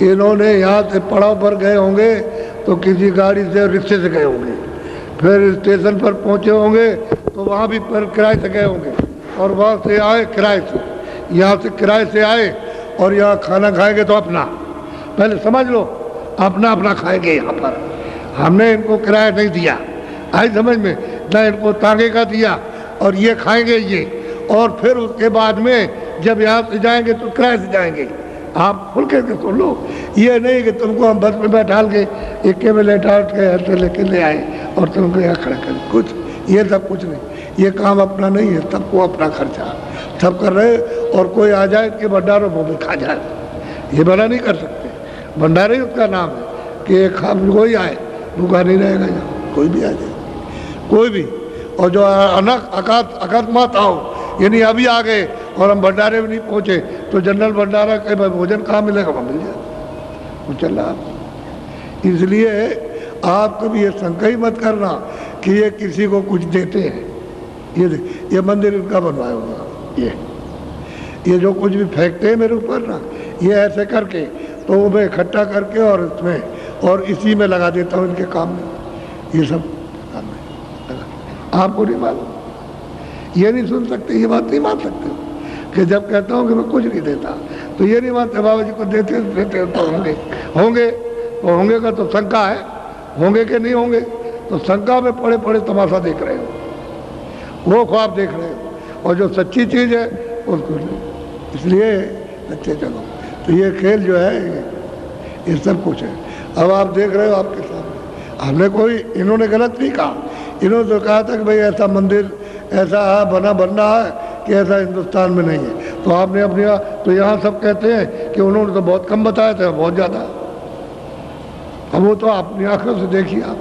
इन्होंने यहाँ से पड़ाव पर गए होंगे तो किसी गाड़ी से रिक्शे से गए होंगे, फिर स्टेशन पर पहुँचे होंगे तो वहाँ भी पर किराए से गए होंगे, और वहाँ से आए किराए से, यहाँ से किराए से आए और यहाँ खाना खाएंगे तो अपना, पहले समझ लो, अपना अपना खाएंगे यहाँ पर। हमने इनको किराया नहीं दिया, आई समझ में, ना इनको तांगे का दिया, और ये खाएंगे ये, और फिर उसके बाद में जब यहाँ से जाएंगे तो किराए से जाएंगे। आप खुल के सुन लो, ये नहीं कि तुमको हम बस में बैठा के इक्के में लेटा के ऐसे लेके ले आए और तुमको यहाँ खड़ा कर, कुछ ये सब कुछ नहीं। ये काम अपना नहीं है, सबको अपना खर्चा सब कर रहे, और कोई आ जाए कि भंडारों वो भी खा जाए, ये मना नहीं कर सकते। भंडारा ही उसका नाम है कि एक कोई आए भूखा नहीं रहेगा, यहाँ कोई भी आ जाए, कोई भी। और जो अकस्मात आओ, यानी अभी आ गए और हम भंडारे में नहीं पहुँचे, तो जनरल भंडारा के भोजन कहाँ मिलेगा? वहाँ मिल जाए, वो चल रहा। इसलिए आप कभी ये शंका ही मत करना कि ये किसी को कुछ देते हैं। ये मंदिर इनका बनवाया होगा, ये जो कुछ भी फेंकते हैं मेरे ऊपर ना, ये ऐसे करके तो वो मैं इकट्ठा करके और इसमें और इसी में लगा देता हूँ, इनके काम में, ये सब काम में। आपको नहीं मालूम, ये नहीं सुन सकते, ये बात नहीं मान सकते कि जब कहता हूँ कि मैं कुछ नहीं देता, तो ये नहीं मानते बाबा जी को देते तो होंगे का तो शंका है, होंगे कि नहीं होंगे, तो शंका में पड़े पड़े तमाशा देख रहे हो, वो ख्वाब देख रहे हो, और जो सच्ची चीज़ है उसको नहीं। इसलिए अच्छे चलो, तो ये खेल जो है ये सब कुछ है। अब आप देख रहे हो आपके सामने, हमने कोई, इन्होंने गलत नहीं कहा, इन्होंने तो कहा था कि भाई ऐसा मंदिर ऐसा बनना है कि ऐसा हिंदुस्तान में नहीं है। तो आपने अपनी, तो यहाँ सब कहते हैं कि उन्होंने तो बहुत कम बताया था, बहुत ज़्यादा। अब वो तो अपनी आंखों से देखिए आप,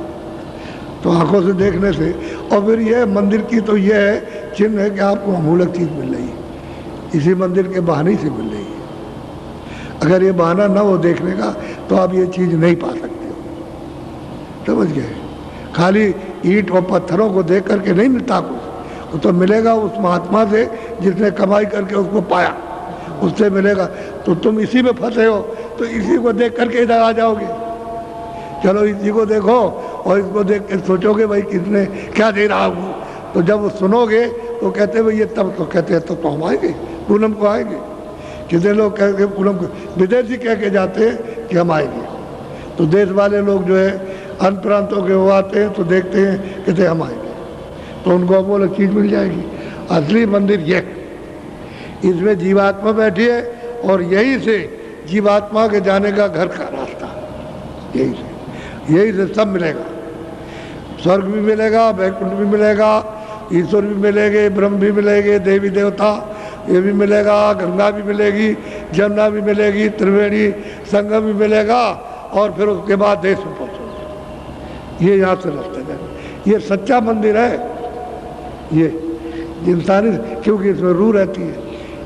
तो आंखों से देखने से, और फिर ये मंदिर की तो ये है चिन्ह है कि आपको अमूलक चीज़ मिल रही है, इसी मंदिर के बहाने से मिल रही है। अगर ये बहाना ना हो देखने का तो आप ये चीज़ नहीं पा सकते हो, समझ गए? खाली ईंट और पत्थरों को देख करके नहीं मिलता कुछ, वो तो मिलेगा उस महात्मा से जिसने कमाई करके उसको पाया, उससे मिलेगा। तो तुम इसी में फंसे हो, तो इसी को देख करके इधर आ जाओगे। चलो इसी को देखो और इसको देख के सोचोगे भाई किसने क्या दे रहा हूँ, तो जब वो सुनोगे तो कहते भाई ये, तब तो कहते हैं तो हम आएंगे, पूनम को आएंगे। कितने लोग कह के पूनम को, विदेशी कह के जाते हैं कि हम आएंगे, तो देश वाले लोग जो है अन्य प्रांतों के वो आते हैं तो देखते हैं कहते हम आएंगे, तो उनको वो अलग चीज़ मिल जाएगी। असली मंदिर ये, इसमें जीवात्मा बैठी है, और यही से जीवात्मा के जाने का घर का रास्ता, यही से सब मिलेगा। स्वर्ग भी मिलेगा, वैकुंठ भी मिलेगा, ईश्वर भी मिलेंगे, ब्रह्म भी मिलेंगे, देवी देवता ये भी मिलेगा, गंगा भी मिलेगी, जमुना भी मिलेगी, त्रिवेणी संगम भी मिलेगा, और फिर उसके बाद देश में पहुँचोगे। ये यहाँ से रास्ता जाएगा, ये सच्चा मंदिर है, ये इंसानी, क्योंकि इसमें रूह रहती है,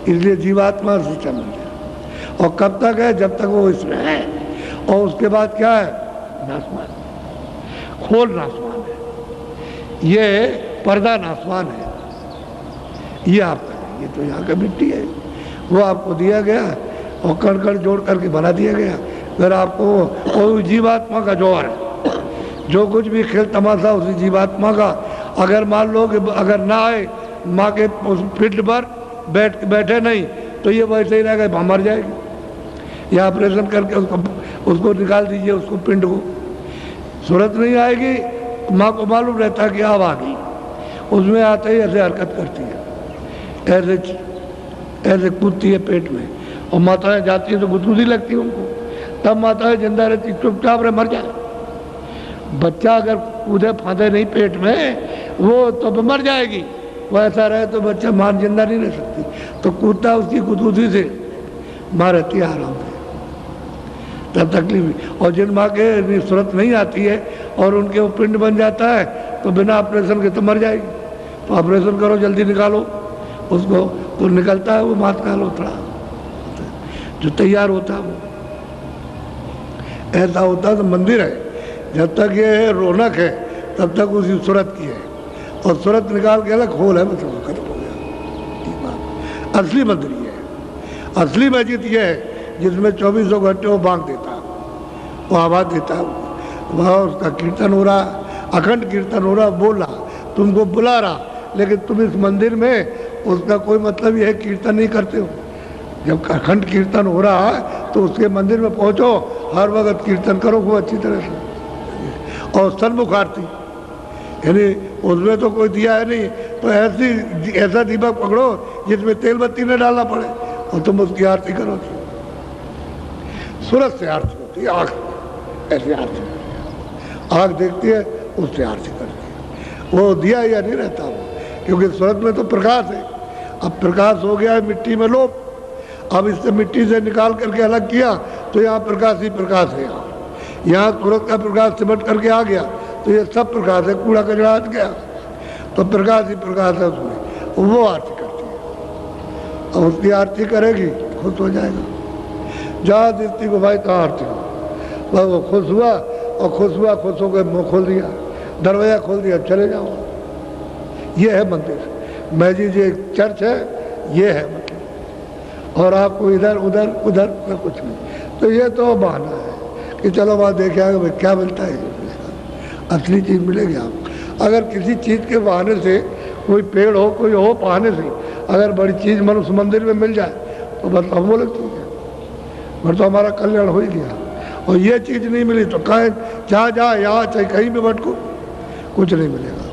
इसलिए जीवात्मा सच्चा मंदिर। और कब तक है? जब तक वो इसमें है, और उसके बाद क्या है? नासमान, खोल नासमान है, ये पर्दा नासमान है, ये आपका, ये तो यहाँ का मिट्टी है, वो आपको दिया गया और कण कण जोड़ करके बना दिया गया। फिर आपको और जीवात्मा का जौहर है, जो कुछ भी खेल तमाशा उसी जीवात्मा का। अगर मान लो कि अगर ना आए माँ के पिंड पर बैठे नहीं, तो ये वैसे ही रहेगा, मर जाएगी। या ऑपरेशन करके उसको निकाल दीजिए, उसको पिंड को, सूरत नहीं आएगी, माँ को मालूम रहता है कि अब आ गई, उसमें आते ही ऐसे हरकत करती है, ऐसे कूदती है पेट में, और माताएं जाती है तो गुदगुदी लगती है उनको, तब माताएं जिंदा रहती, चुपचाप रहे मर जाए। बच्चा अगर कूदे फांदे नहीं पेट में वो तो मर जाएगी, वो ऐसा रहे तो बच्चा मां जिंदा नहीं रह सकती, तो कूदता उसकी गुदगुदी से माँ रहती है आराम से, तब तकलीफ भी। और जिन माँ के सूरत नहीं आती है और उनके वो पिंड बन जाता है तो बिना ऑपरेशन के तो मर जाएगी, तो ऑपरेशन करो, जल्दी निकालो उसको, तो निकलता है वो मात का लोथड़ा जो तैयार होता है वो। ऐसा होता है तो मंदिर है, जब तक ये रौनक है तब तक उसी सूरत की है, और सूरत निकाल के अलग खोल है, मतलब खत्म हो गया। असली मंदिर ये है, असली मस्जिद ये है जिसमें 24 घंटे वो बांग देता है, वो आवाज़ देता है, वहाँ उसका कीर्तन हो रहा, अखंड कीर्तन हो रहा, बोल रहा, तुमको बुला रहा, लेकिन तुम इस मंदिर में उसका कोई मतलब ये है कीर्तन नहीं करते हो। जब अखंड कीर्तन हो रहा है तो उसके मंदिर में पहुँचो, हर वक्त कीर्तन करो खूब अच्छी तरह से। और सन्मुख आरती, यानी उसमें तो कोई दिया है नहीं, तो ऐसा दीपक पकड़ो जिसमें तेल बत्ती न डालना पड़े, और तुम उसकी आरती करो। सूरत से आरती होती है, आँख ऐसी आरती, आँख देखती है उससे आरती करती है, वो दिया या नहीं रहता वो, क्योंकि सूरत में तो प्रकाश है। अब प्रकाश हो गया है मिट्टी में लोप, अब इससे मिट्टी से निकाल करके अलग किया तो यहाँ प्रकाश ही प्रकाश है। यहाँ सूरत का प्रकाश सिमट करके आ गया तो ये सब प्रकाश है, कूड़ा कचरा हट गया तो प्रकाश ही प्रकाश है उसमें, वो आरती करती है, और उसकी आरती करेगी खुश हो जाएगा। जहाँ दृष्टि को भाई कहाँ आरती हो, बस वो खुश हुआ, और खुश हुआ, खुश होकर मुँह खोल दिया, दरवाजा खोल दिया, चले जाओ। ये है मंदिर, मस्जिद ये चर्च है, ये है मतलब, और आपको इधर उधर उधर का कुछ नहीं। तो ये तो बहाना है कि चलो वहाँ देखे आगे भाई क्या मिलता है, असली चीज़ मिलेगी आपको। अगर किसी चीज़ के बहाने से, कोई पेड़ हो कोई हो बहाने से, अगर बड़ी चीज़ मनुष्य मंदिर में मिल जाए तो बस हम बोले ठीक है, फिर तो हमारा कल्याण हो ही गया। और ये चीज़ नहीं मिली तो कहें जहाँ जा यहाँ चाहे कहीं भी भटको, कुछ नहीं मिलेगा।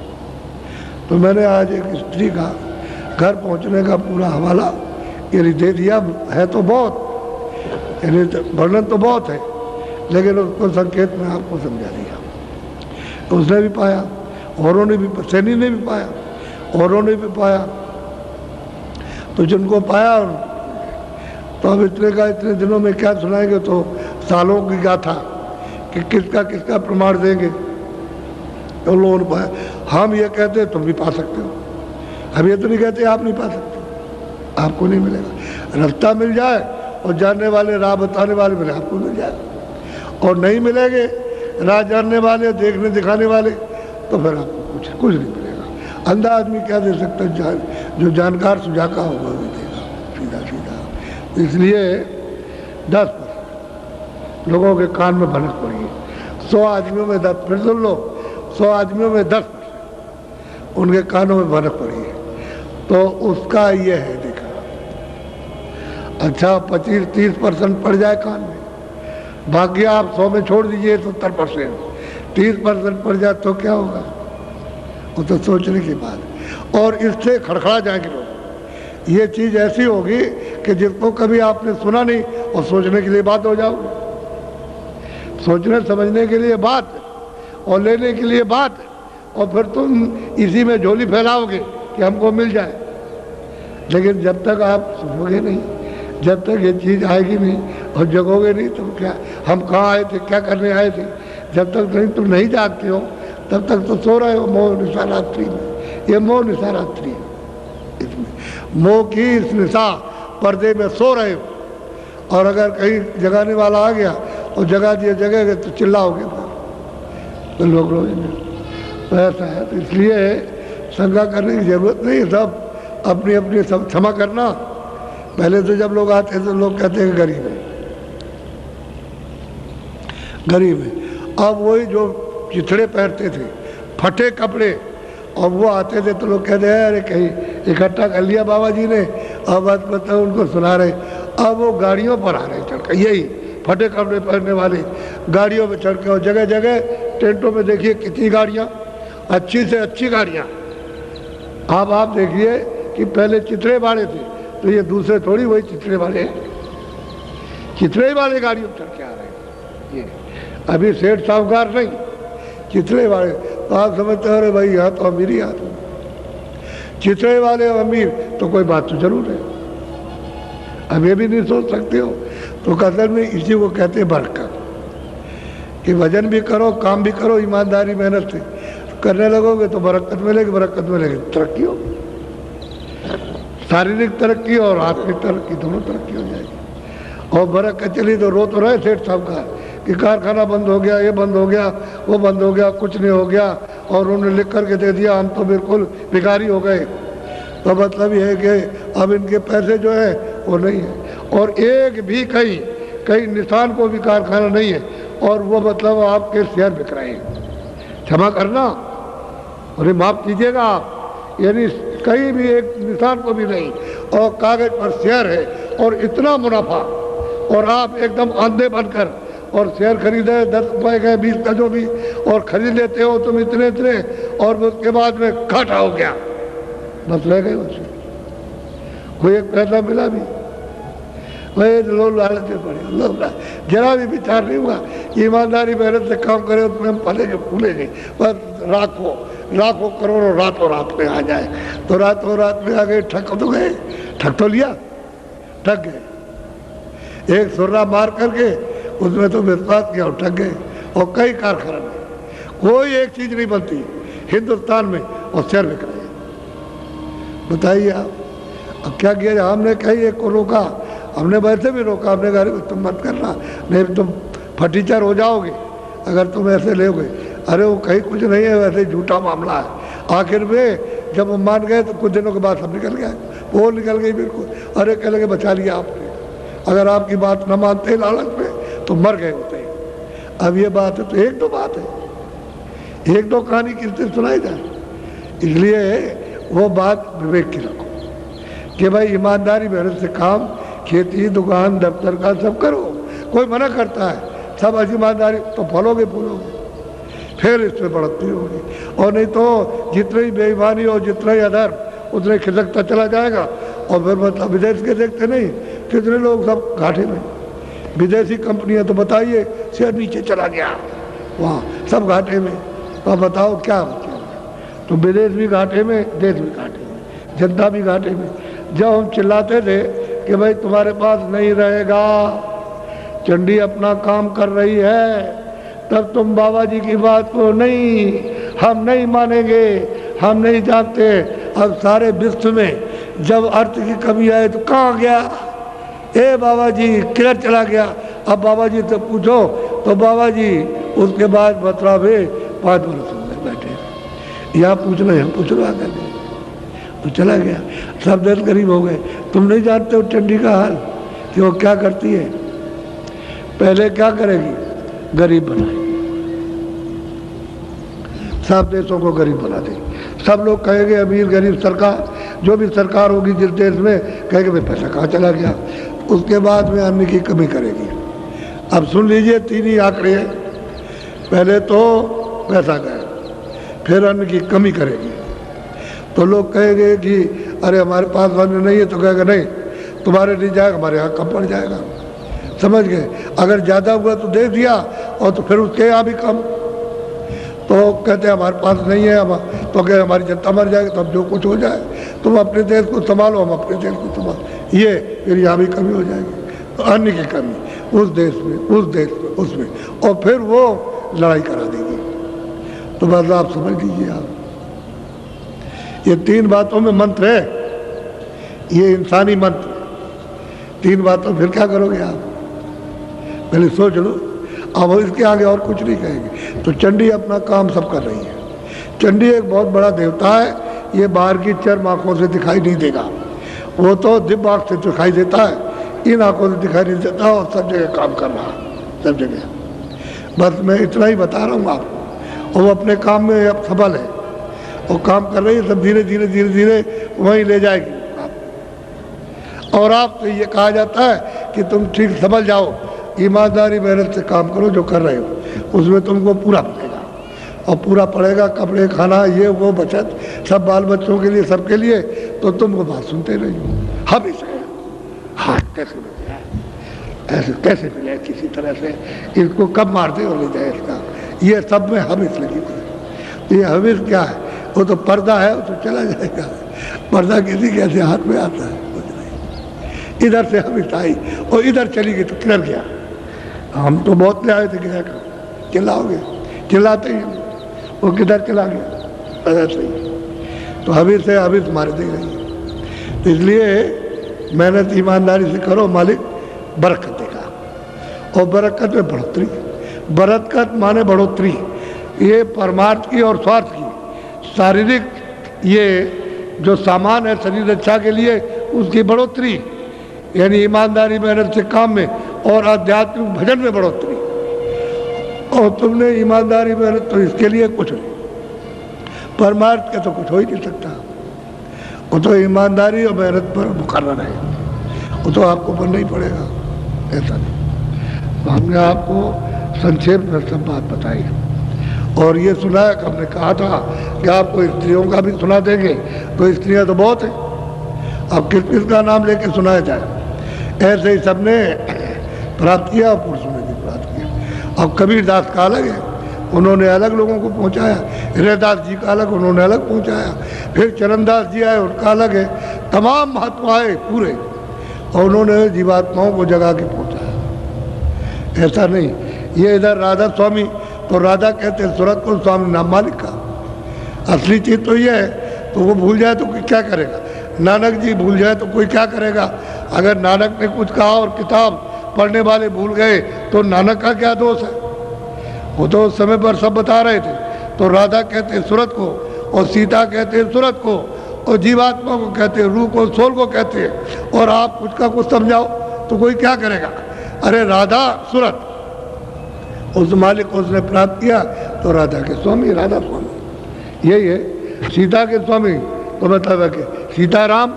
तो मैंने आज एक स्त्री का घर पहुँचने का पूरा हवाला यानी दे दिया है, तो बहुत यानी वर्णन तो बहुत है, लेकिन उसको संकेत में आपको समझा दिया। तो उसने भी पाया, औरों ने भी, सैनी ने भी पाया, औरों ने भी पाया, तो जिनको पाया तो अब इतने दिनों में क्या सुनाएंगे, तो सालों की गाथा कि किसका किसका प्रमाण देंगे। तो लोगों ने पाया, हम ये कहते तुम भी पा सकते हो, हम ये तो नहीं कहते आप नहीं पा सकते, आपको नहीं मिलेगा। रास्ता मिल जाए और जानने वाले राह बताने वाले मिले, आपको मिल जाए, और नहीं मिलेंगे राह जानने वाले, देखने दिखाने वाले, तो फिर आपको कुछ नहीं मिलेगा। अंधा आदमी क्या दे सकता है, जो जानकार सुजाका होगा वो देगा सीधा सीधा। इसलिए 10% लोगों के कान में भनक पड़ी है, 100 आदमियों में 10, फिर सुन लो, 100 आदमियों में 10% उनके कानों में भनक पड़ी है, तो उसका ये है देखा। अच्छा 25-30% पड़ जाए कान में, बाकी आप 100 में छोड़ दीजिए 70%, 30% पड़ जाए तो क्या होगा, वो तो सोचने की बात। और इससे खड़खड़ा जाएंगे लोग, ये चीज़ ऐसी होगी कि जिसको कभी आपने सुना नहीं, और सोचने के लिए बात हो जाओगे, सोचने समझने के लिए बात और लेने के लिए बात, और फिर तुम इसी में झोली फैलाओगे कि हमको मिल जाए। लेकिन जब तक आप सुनोगे नहीं, जब तक ये चीज़ आएगी नहीं और जगोगे नहीं, तो क्या हम कहाँ आए थे, क्या करने आए थे, जब तक नहीं तुम नहीं जागते हो तब तक तो सो रहे हो मोह निशा रात्रि में। ये मोह निशा रात्रि है, इसमें मोह की इस निशा पर्दे में सो रहे हो, और अगर कहीं जगाने वाला आ गया और जगा दिए जगह तो चिल्लाओगे, तो लोग रोएंगे। तो ऐसा है, तो इसलिए शंका करने की जरूरत नहीं, सब अपनी अपनी सब क्षमा करना। पहले तो जब लोग आते तो लोग कहते हैं गरीब है, गरीब है। अब वही जो चिथड़े पहनते थे, फटे कपड़े, और वो आते थे तो लोग कहते हैं अरे कहीं इकट्ठा कर लिया बाबा जी ने, अब बात बताओ उनको सुना रहे। अब वो गाड़ियों पर आ रहे चढ़ कर, यही फटे कपड़े पहनने वाले गाड़ियों में चढ़ के, और जगह जगह टेंटों में देखिए कितनी गाड़ियाँ, अच्छी से अच्छी गाड़ियाँ। अब आप देखिए कि पहले चितरे वाले थे, तो ये दूसरे थोड़ी वही चितरे वाले हैं, चितरे वाले गाड़ियों पर चढ़ के आ रहे हैं ये। अभी सेठ साहूकार नहीं, चितरे वाले। तो आप समझते हो अरे भाई यहाँ तो अमीर ही आता, चितरे वाले अमीर तो कोई बात तो जरूर है। अब ये भी नहीं सोच सकते हो। तो कदर में इसी को कहते हैं बरकत, कि वजन भी करो, काम भी करो, ईमानदारी मेहनत से करने लगोगे तो बरकत मिलेगी, बरकत मिलेगी तरक्की होगी, शारीरिक तरक्की और आत्मिक तरक्की, दोनों तरक्की हो जाएगी। और बरकत चली तो रो तो रहे सेठ साहब का कि कारखाना बंद हो गया, ये बंद हो गया, वो बंद हो गया, कुछ नहीं हो गया, और उन्होंने लिख करके दे दिया हम तो बिल्कुल भिखारी हो गए। तो मतलब ये है कि अब इनके पैसे जो है वो नहीं है, और एक भी कहीं निशान को भी कारखाना नहीं है, और वो मतलब आपके शेयर बिक रहे हैं। क्षमा करना, अरे माफ कीजिएगा आप, यानी कहीं भी एक निशान को भी नहीं, और कागज पर शेयर है और इतना मुनाफा, और आप एकदम अंधे बनकर और शेयर खरीदे 10 रुपए के 20 का जो भी, और खरीद लेते हो तुम इतने इतने, और उसके बाद में घाटा हो गया, बस रह गए उसमें, कोई एक पैसा मिला भी। वही लोग लालच में पड़े, लोग जरा भी विचार नहीं हुआ, ईमानदारी मेहनत से काम करे तो हम पलेंगे फूलेंगे, बस लाखों करोड़ों रातों रात में आ जाए। तो रातों रात में आ गए, ठग तो गए, ठग तो लिया, ठग गए, एक सुर्रा मार करके उसमें तो विश्वास किया और ठग गए। और कई कारखाना में कोई एक चीज नहीं बनती हिंदुस्तान में, और शेयर बिक रहे हैं। बताइए आप, अब क्या किया? हमने कहीं एक को रोका, हमने वैसे भी रोका, हमने कहा तुम मत करना, नहीं तुम फटीचर हो जाओगे अगर तुम ऐसे लोगे। अरे वो कहीं कुछ नहीं है, वैसे झूठा मामला है। आखिर में जब हम मान गए तो कुछ दिनों के बाद सब निकल गया, वो निकल गई बिल्कुल। अरे कह लगे बचा लिया आपने, अगर आपकी बात न मानते लालच में तो मर गए होते। अब ये बात है तो एक दो बात है, एक दो कहानी किससे सुनाई जाए, इसलिए वो बात विवेक की रखो कि भाई ईमानदारी मेहनत से काम, खेती दुकान दफ्तर का सब करो। कोई मना करता है सब ईमानदारी, तो फलोगे फूलोगे, फिर इसमें बढ़ती होगी। और नहीं तो जितनी ही बेईमानी हो, जितना ही अधर्म, उतना ही खिसकता चला जाएगा। और फिर मतलब विदेश के देखते नहीं कितने लोग सब घाटे में, विदेशी कंपनियां तो बताइए शेयर नीचे चला गया, वहाँ सब घाटे में। तो बताओ क्या बचा? तो विदेश भी घाटे में, देश भी घाटे में, जनता भी घाटे में। जब हम चिल्लाते थे कि भाई तुम्हारे पास नहीं रहेगा, चंडी अपना काम कर रही है, तब तुम बाबा जी की बात को नहीं, हम नहीं मानेंगे, हम नहीं जानते। अब सारे विश्व में जब अर्थ की कमी आए तो कहाँ गया? ए बाबा जी किधर चला गया? अब बाबा जी से पूछो तो बाबा जी उसके बाद बतरा भी 5 वर्ष में बैठे, यहाँ पूछ लो, यहाँ पूछ लो, आगे तो चला गया। सब देश गरीब हो गए। तुम नहीं जानते हो चंडी का हाल कि वो क्या करती है? पहले क्या करेगी? गरीब बनाएगी, सब देशों को गरीब बना देगी। सब लोग कहेंगे अमीर गरीब, सरकार जो भी सरकार होगी जिस देश में, कहेंगे भाई पैसा कहाँ चला गया। उसके बाद में अन्न की कमी करेगी। अब सुन लीजिए 3 ही आंकड़े हैं, पहले तो पैसा गया, फिर अन्न की कमी करेगी। तो लोग कहेंगे कि अरे हमारे पास अन्न नहीं है, तो कहेगा नहीं तुम्हारे नहीं जाएगा, हमारे यहाँ कम पड़ जाएगा। समझ गए? अगर ज़्यादा हुआ तो दे दिया, और तो फिर उसके यहाँ भी कम। तो कहते हैं हमारे पास नहीं है, हम तो कहे हमारी जनता मर जाएगी, तब जो कुछ हो जाए, तुम अपने देश को संभालो, हम अपने देश को संभालो, ये फिर यहाँ भी कमी हो जाएगी। तो अन्न की कमी उस देश में, उस देश में, उसमें, और फिर वो लड़ाई करा देगी। तो बस आप समझ लीजिए, आप ये 3 बातों में मंत्र है, ये इंसानी मंत्र 3 बातों, फिर क्या करोगे आप? पहले सोच लो। अब इसके आगे और कुछ नहीं कहेंगे। तो चंडी अपना काम सब कर रही है। चंडी एक बहुत बड़ा देवता है, ये बाहर की चर्म आँखों से दिखाई नहीं देगा, वो तो दिव्य आँख से दिखाई देता है, इन आँखों से दिखाई नहीं देता, और सब जगह काम कर रहा है, सब जगह। बस मैं इतना ही बता रहा हूँ आपको। और वो अपने काम में अब सफल है, और काम कर रही है, सब धीरे धीरे धीरे धीरे वहीं ले जाएगी आप। और आपसे ये कहा जाता है कि तुम ठीक समझ जाओ, ईमानदारी मेहनत से काम करो, जो कर रहे हो उसमें तुमको पूरा मिलेगा। और पूरा पड़ेगा, कपड़े, खाना, ये वो, बचत, सब बाल बच्चों के लिए, सबके लिए, तो तुम वो बात सुनते नहीं हो। हविस है, हाँ कैसे मिल जाए, ऐसे कैसे मिले किसी तरह से, इसको कब मार दे और ले जाए इसका, ये सब में हविस लगी हुई। ये हविस क्या है? वो तो पर्दा है, वो तो चला जाएगा। पर्दा किसी कैसे हाथ में आता है, कुछ नहीं। इधर से हविस आई और इधर चली गई तो किधर गया? हम तो बहुत ले आए थे, गया कहाँ? चिल्लाओगे, चिल्लाते ही वो किधर चला गया? ऐसा ही तो हविस है, हविस मार दे रही। तो इसलिए मेहनत ईमानदारी से करो, मालिक बरकत देगा। और बरकत में बढ़ोतरी, बरकत माने बढ़ोतरी, ये परमार्थ की और स्वार्थ की, शारीरिक ये जो सामान है शरीर अच्छा के लिए, उसकी बढ़ोतरी, यानी ईमानदारी मेहनत से काम में, और आध्यात्मिक भजन में बढ़ोतरी। और तुमने ईमानदारी मेहनत तो इसके लिए कुछ नहीं, परमार्थ का तो कुछ हो ही नहीं सकता। वो तो ईमानदारी और मेहनत पर मुकर्रर है, वो तो आपको बनना ही पड़ेगा, ऐसा नहीं। तो हमने आपको संक्षेप में सब बात बताई और ये सुनाया कि हमने कहा था कि आपको स्त्रियों का भी सुना देंगे, तो स्त्रियां तो बहुत हैं, अब किस किस का नाम लेके सुनाया जाए। ऐसे ही सबने प्राप्त किया और पुरुषों ने भी प्राप्त किया। अब कबीर दास का अलग है, उन्होंने अलग लोगों को पहुंचाया, हृदयदास जी का अलग, उन्होंने अलग पहुंचाया, फिर चरणदास जी आए, उनका अलग है, तमाम महात्मा आए पूरे, और उन्होंने जीवात्माओं को जगा के पहुंचाया। ऐसा नहीं, ये इधर राधा स्वामी, तो राधा कहते हैं सूरत को, स्वामी नाम मालिक का। असली चीज तो ये है, तो वो भूल जाए तो कोई क्या करेगा? नानक जी भूल जाए तो कोई क्या करेगा? अगर नानक ने कुछ कहा और किताब पढ़ने वाले भूल गए तो नानक का क्या दोष है? वो तो उस समय पर सब बता रहे थे। तो राधा कहते हैं सूरत को, और सीता कहते हैं सूरत को, और जीवात्मा को कहते हैं, रूह को, सोल को कहते हैं, और आप कुछ का कुछ समझाओ तो कोई क्या करेगा? अरे राधा सूरत, उस मालिक को उसने प्राप्त किया तो राधा के स्वामी, राधा स्वामी यही है। सीता के स्वामी तो मतलब है कि सीताराम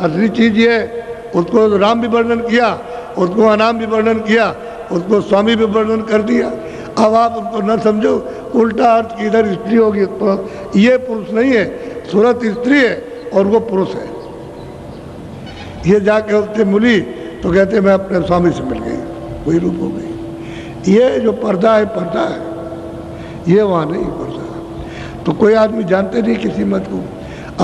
असली चीज ये, उसको राम भी वर्णन किया, उसको अनाम भी वर्णन किया, उसको स्वामी भी वर्णन कर दिया। अब आप उसको न समझो, उल्टा अर्थ की इधर स्त्री होगी तो ये पुरुष नहीं है, सूरत स्त्री है और वो पुरुष है। ये जाके उससे मिली तो कहते मैं अपने स्वामी से मिल गई, वही रूप हो गई। ये जो पर्दा है, पर्दा है, ये वहाँ नहीं पर्दा। तो कोई आदमी जानते नहीं किसी मत को,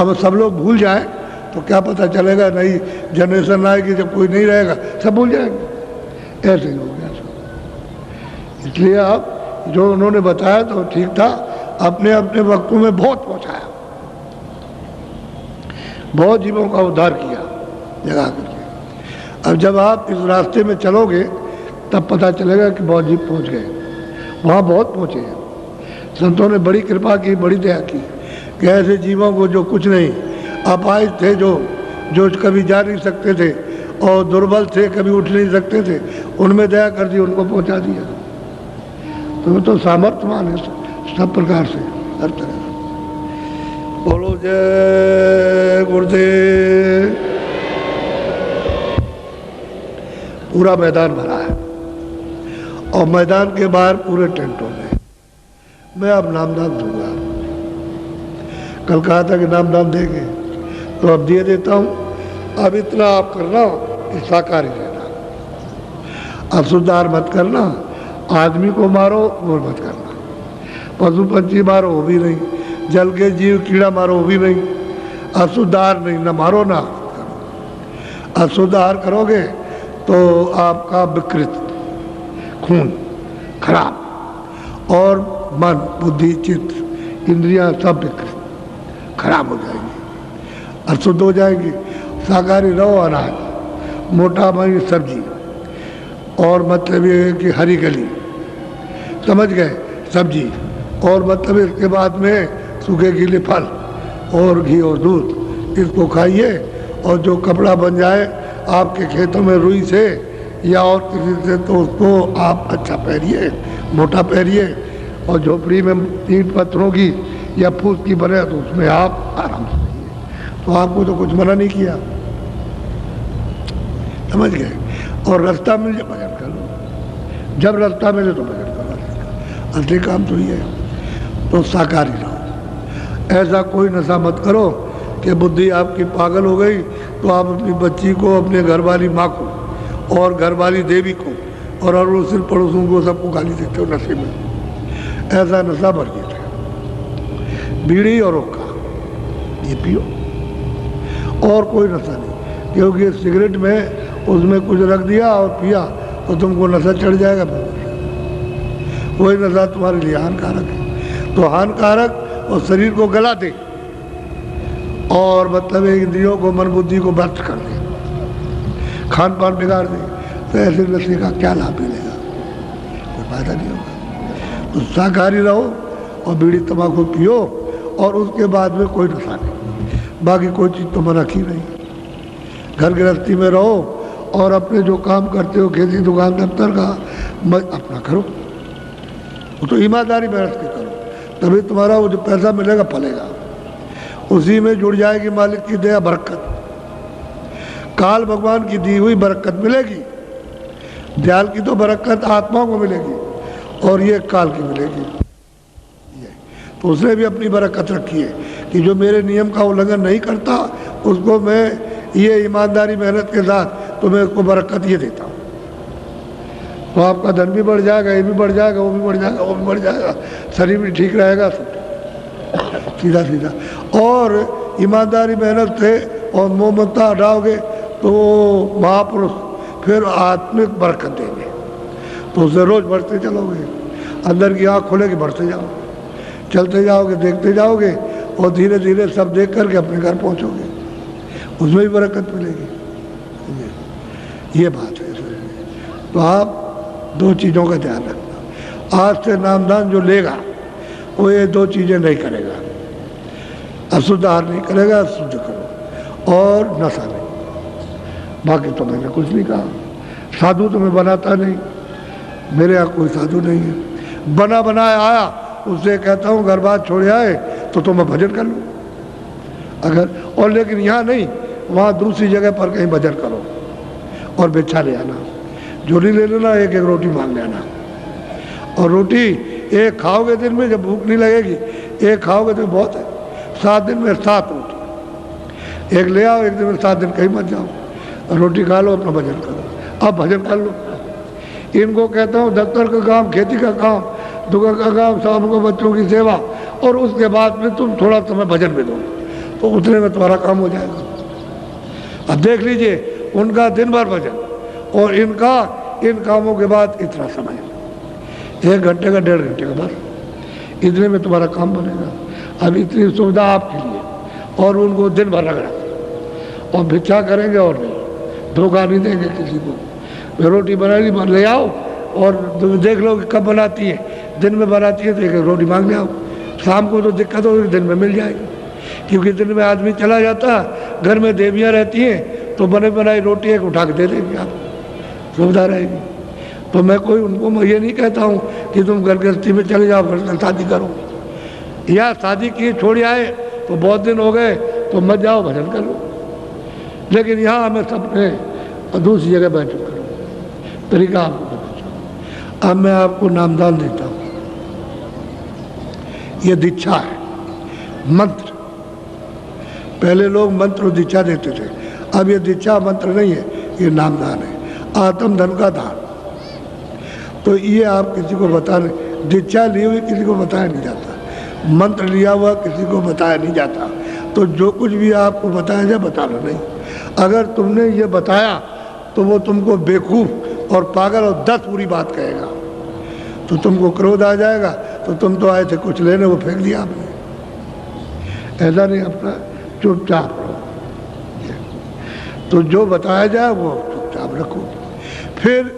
अब सब लोग भूल जाए तो क्या पता चलेगा? नई जनरेशन आएगी जब कोई नहीं रहेगा, सब भूल जाएंगे। ऐसे ही हो गया सब। इसलिए आप जो उन्होंने बताया तो ठीक था, अपने अपने वक्तों में बहुत पहुंचाया, बहुत जीवों का उद्धार किया जगा करके। अब जब आप इस रास्ते में चलोगे तब पता चलेगा कि बहुत जीव पहुंच गए, वहाँ बहुत पहुँचे हैं। संतों ने बड़ी कृपा की, बड़ी दया की कि ऐसे जीवों को जो कुछ नहीं, अपाहिज थे, जो कभी जा नहीं सकते थे और दुर्बल थे, कभी उठ नहीं सकते थे, उनमें दया कर दी, उनको पहुंचा दिया। तो वो तो सामर्थ्यवान है सब प्रकार से, हर तरह। बोलो जय गुरुदेव। पूरा मैदान भरा है और मैदान के बाहर पूरे टेंटों में। मैं अब नामदान दूंगा, कल कहा था कि नामदान देंगे तो अब दिए देता हूँ। अब इतना आप करना कि शाकाहारी रहना, असुधार मत करना, आदमी को मारो वो मत करना, पशु पंछी मारो वो भी नहीं, जल के जीव कीड़ा मारो वो भी नहीं, असुधार नहीं, न मारो ना करो। असुधार करोगे तो आपका विकृत खून खराब और मन, बुद्धि, चित्त, इंद्रियां सब विकृत खराब हो जाएंगी, अशुद्ध हो जाएंगी। शाकाहारी रहो, अनाज, मोटा मई सब्जी, और मतलब ये है कि हरी गली, समझ गए, सब्जी, और मतलब इसके बाद में सूखे गीले फल और घी और दूध, इसको खाइए। और जो कपड़ा बन जाए आपके खेतों में रुई से या और किसी से, तो उसको आप अच्छा पहनिए, मोटा पहनिए। और झोपड़ी में ईंट पत्थरों की या फूस की बने तो उसमें आप आराम से रहिए। तो आपको तो कुछ मना नहीं किया, समझ गए। और रास्ता मिल जाए भजन कर लो, जब रास्ता मिले तो भजन करो। असली काम तो ये है। तो शाकाहारी रहो। ऐसा कोई नशा मत करो कि बुद्धि आपकी पागल हो गई तो आप अपनी बच्ची को, अपने घरवाली माँ को और घरवाली देवी को और अड़ोसी पड़ोसियों को सबको गाली देते हो नशे में। ऐसा नशा वर्जित है। बीड़ी और हुक्का ये पियो, और कोई नशा नहीं, क्योंकि सिगरेट में उसमें कुछ रख दिया और पिया तो तुमको नशा चढ़ जाएगा। वही नशा तुम्हारे लिए हानिकारक है। तो हानिकारक और शरीर को गला दे और मतलब इंद्रियों को, मन बुद्धि को भ्रष्ट कर दे, खान पान बिगाड़ दे, तो ऐसे नशे का क्या लाभ मिलेगा? कोई फायदा नहीं होगा। तो शाकाहारी रहो और बीड़ी तंबाकू पियो और उसके बाद में कोई नशा नहीं। बाकी कोई चीज़ तो मना की नहीं। घर गृहस्थी में रहो और अपने जो काम करते हो, खेती दुकान दफ्तर का, अपना करो। वो तो ईमानदारी मेहनत के करो, तभी तुम्हारा वो जो पैसा मिलेगा फलेगा। उसी में जुड़ जाएगी मालिक की दया बरकत। काल भगवान की दी हुई बरकत मिलेगी। दयाल की तो बरकत आत्माओं को मिलेगी और ये काल की मिलेगी। तो उसने भी अपनी बरकत रखी है कि जो मेरे नियम का उल्लंघन नहीं करता उसको मैं ये ईमानदारी मेहनत के साथ तो मैं उसको बरकत ये देता हूँ। तो आपका धन भी बढ़ जाएगा, ये भी बढ़ जाएगा, वो भी बढ़ जाएगा, वो भी बढ़ जाएगा, शरीर भी ठीक रहेगा, सब सीधा सीधा। और ईमानदारी मेहनत से और मोहम्मदता हटाओगे तो महापुरुष फिर आत्मिक बरकत देंगे। तो उसे रोज बढ़ते चलोगे, अंदर की आँख खोलेगी, बढ़ते जाओगे, चलते जाओगे, देखते जाओगे और धीरे धीरे सब देख करके अपने घर पहुँचोगे, उसमें भी बरकत मिलेगी। ये बात है। तो आप दो चीज़ों का ध्यान रखना। आज से नामदान जो लेगा वो ये दो चीज़ें नहीं करेगा, अशुद्ध आहार नहीं करेगा, शुद्ध करो और नशा नहीं। बाकी तो मैंने कुछ नहीं कहा। साधु तो मैं बनाता नहीं, मेरे यहाँ कोई साधु नहीं है। बना बनाया आया उससे कहता हूँ घर बात छोड़ आए तो मैं भजन कर लूँ अगर, और लेकिन यहाँ नहीं, वहाँ दूसरी जगह पर कहीं भजन करो और भिक्षा ले आना, झोली ले लेना, एक एक रोटी मांग लेना। और रोटी एक खाओगे दिन में, जब भूख नहीं लगेगी एक खाओगे तो बहुत है। 7 दिन में 7 रोटी एक ले आओ, एक दिन में 7 दिन कहीं मत जाओ, रोटी खा लो, अपना भजन करो। अब भजन कर लो। इनको कहता हूँ दफ्तर का काम, खेती का काम, दुकान का काम, शाम को बच्चों की सेवा, और उसके बाद में तुम थोड़ा समय भजन में दो तो उतने में तुम्हारा काम हो जाएगा। अब देख लीजिए, उनका दिन भर भजन और इनका इन कामों के बाद इतना समय, 1 घंटे का 1.5 घंटे का बस, इतने में तुम्हारा काम बनेगा। अब इतनी सुविधा आपके लिए, और उनको दिन भर रगड़ा और भिक्षा करेंगे और नहीं, धोखा नहीं देंगे किसी को। रोटी बनाई ले आओ और देख लो कि कब बनाती है, दिन में बनाती है तो एक रोटी मांग ले आओ, शाम को तो दिक्कत होगी, दिन में मिल जाएगी। क्योंकि दिन में आदमी चला जाता, घर में देवियाँ रहती हैं तो बने बनाई रोटी एक उठा के दे देंगे, आप सुविधा रहेगी। तो मैं कोई उनको ये नहीं कहता हूँ कि तुम घर गृहस्थी में चले जाओ फिर शादी करो, या शादी किए छोड़ आए तो बहुत दिन हो गए तो मत जाओ, भजन करो। लेकिन यहाँ हमें सबने दूसरी जगह बैठ करो, तरीका आपको बताता। अब मैं आपको नामदान देता हूँ, ये दीक्षा है, मंत्र। पहले लोग मंत्र और दीक्षा देते थे, अब ये दीक्षा मंत्र नहीं है, ये नामदान है, आत्म धन का दान। तो ये आप किसी को बता नहीं, दीक्षा ली हुई किसी को बताया नहीं जाता, मंत्र लिया हुआ किसी को बताया नहीं जाता। तो जो कुछ भी आपको बताया जाए बता लो नहीं। अगर तुमने ये बताया तो वो तुमको बेवकूफ़ और पागल और 10 बुरी बात कहेगा, तो तुमको क्रोध आ जाएगा, तो तुम तो आए थे कुछ लेने, वो फेंक दिया आपने। ऐसा नहीं, अपना चुपचाप रहो। तो जो बताया जाए वो चुपचाप रखो। फिर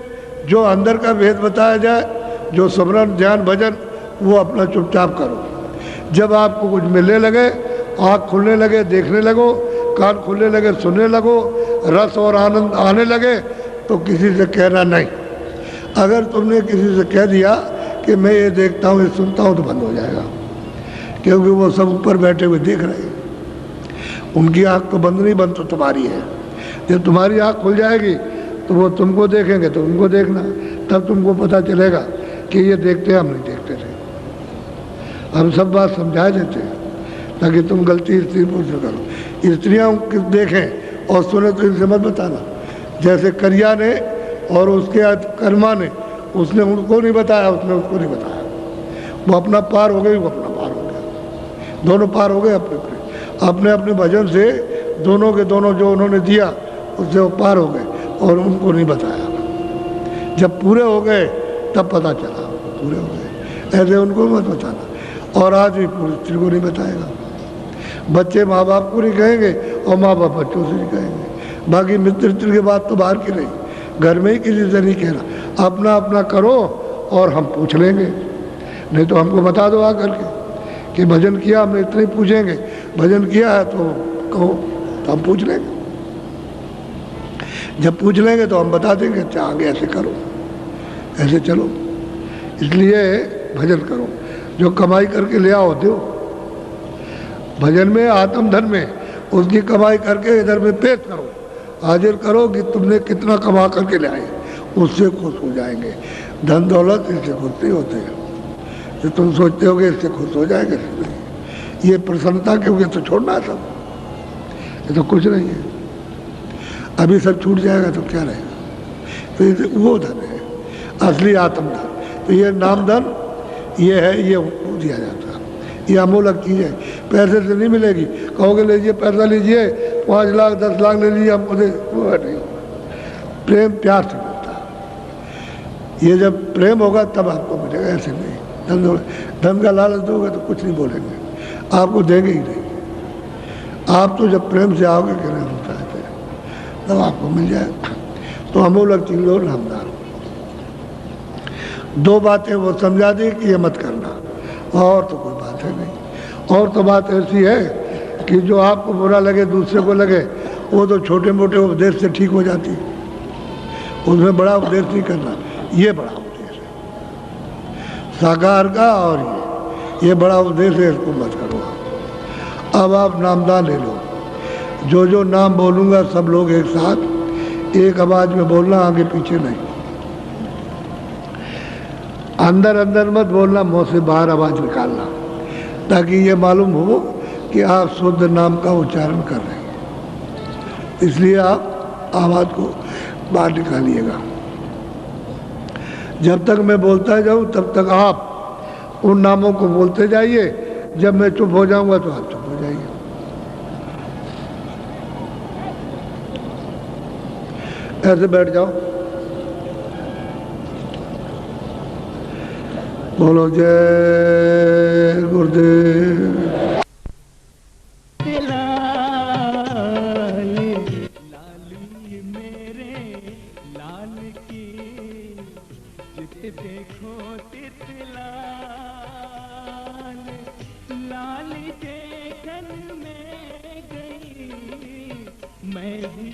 जो अंदर का भेद बताया जाए, जो स्मरण ध्यान भजन, वो अपना चुपचाप करो। जब आपको कुछ मिलने लगे, आँख खुलने लगे, देखने लगो, कान खुलने लगे, सुनने लगो, रस और आनंद आने लगे, तो किसी से कहना नहीं। अगर तुमने किसी से कह दिया कि मैं ये देखता हूँ, ये सुनता हूँ, तो बंद हो जाएगा, क्योंकि वो सब ऊपर बैठे हुए देख रहे हैं। उनकी आँख तो बंद नहीं, बंद तो तुम्हारी है। जब तुम्हारी आँख खुल जाएगी तो वो तुमको देखेंगे, तो उनको देखना, तब तुमको पता चलेगा कि ये देखते हम नहीं देखते थे। हम सब बात समझा देते हैं ताकि तुम गलती स्त्री पुरुष न करो। स्त्रियाँ देखें और सुने तो इनसे मत बताना। जैसे करिया ने और उसके कर्मा ने, उसने उनको नहीं बताया, उसने उसको नहीं बताया। वो अपना पार हो गई, वो अपना पार हो गया, दोनों पार हो गए अपने अपने अपने अपने भजन से। दोनों के दोनों जो उन्होंने दिया उससे वो पार हो गए और उनको नहीं बताया। जब पूरे हो गए तब पता चला पूरे हो गए, ऐसे उनको मत बताना। और आज भी पूरी स्त्री को नहीं बताएगा। बच्चे माँ बाप को नहीं कहेंगे और माँ बाप बच्चों से नहीं कहेंगे। बाकी मित्र की बात तो बाहर की रही, घर में ही किसी से नहीं कहना। अपना अपना करो और हम पूछ लेंगे, नहीं तो हमको बता दो आ करके कि भजन किया, हम इतने ही पूछेंगे। भजन किया है तो कहो, तो हम पूछ लेंगे। जब पूछ लेंगे तो हम बता देंगे, अच्छा आगे ऐसे करो, ऐसे चलो। इसलिए भजन करो, जो कमाई करके ले आओ दो। भजन में, आत्म धन में उसकी कमाई करके इधर में पेश करो, हाजिर करो कि तुमने कितना कमा करके ले आए, उससे खुश हो जाएंगे। धन दौलत इससे खुश नहीं होते हैं। तो तुम सोचते होगे इससे खुश हो जाएंगे, ये प्रसन्नता क्योंकि तो छोड़ना है सब, ये तो कुछ नहीं है। अभी सब छूट जाएगा तो क्या रहेगा। तो ये वो धन है असली आत्म धन। तो ये नाम धन ये है, ये दिया जाता है, ये अमूलक चीज़ है, पैसे से नहीं मिलेगी। कहोगे लीजिए पैसा लीजिए, 5 लाख 10 लाख ले लीजिए, हमको दे, वो नहीं। प्रेम प्यार से मिलता है। ये जब प्रेम होगा तब आपको मिलेगा, ऐसे नहीं। धन का लालच दोगे तो कुछ नहीं बोलेंगे, आपको देंगे ही नहीं। आप तो जब प्रेम से आओगे कि नहीं होता है तब आपको मिल जाएगा। तो अमूलक चीज लो, नामदार। 2 बातें वो समझा दी कि ये मत करना, और तो कोई बात है नहीं। और तो बात ऐसी है कि जो आपको बुरा लगे दूसरे को लगे, वो तो छोटे मोटे उपदेश से ठीक हो जाती, उसमें बड़ा उपदेश नहीं करना। ये बड़ा उपदेश है साकार का, और ये बड़ा उपदेश है, इसको मत करो। अब आप नामदान ले लो। जो जो नाम बोलूँगा सब लोग एक साथ एक आवाज़ में बोलना, आगे पीछे नहीं। अंदर अंदर मत बोलना, मुँह से बाहर आवाज़ निकालना, ताकि ये मालूम हो कि आप शुद्ध नाम का उच्चारण कर रहे हैं। इसलिए आप आवाज़ को बाहर निकालिएगा। जब तक मैं बोलता जाऊँ तब तक आप उन नामों को बोलते जाइए। जब मैं चुप हो जाऊँगा तो आप चुप हो जाइए। ऐसे बैठ जाओ, बोलो जय गुरुदेव। देखो तितलाल, लाल देखन में गई मैं भी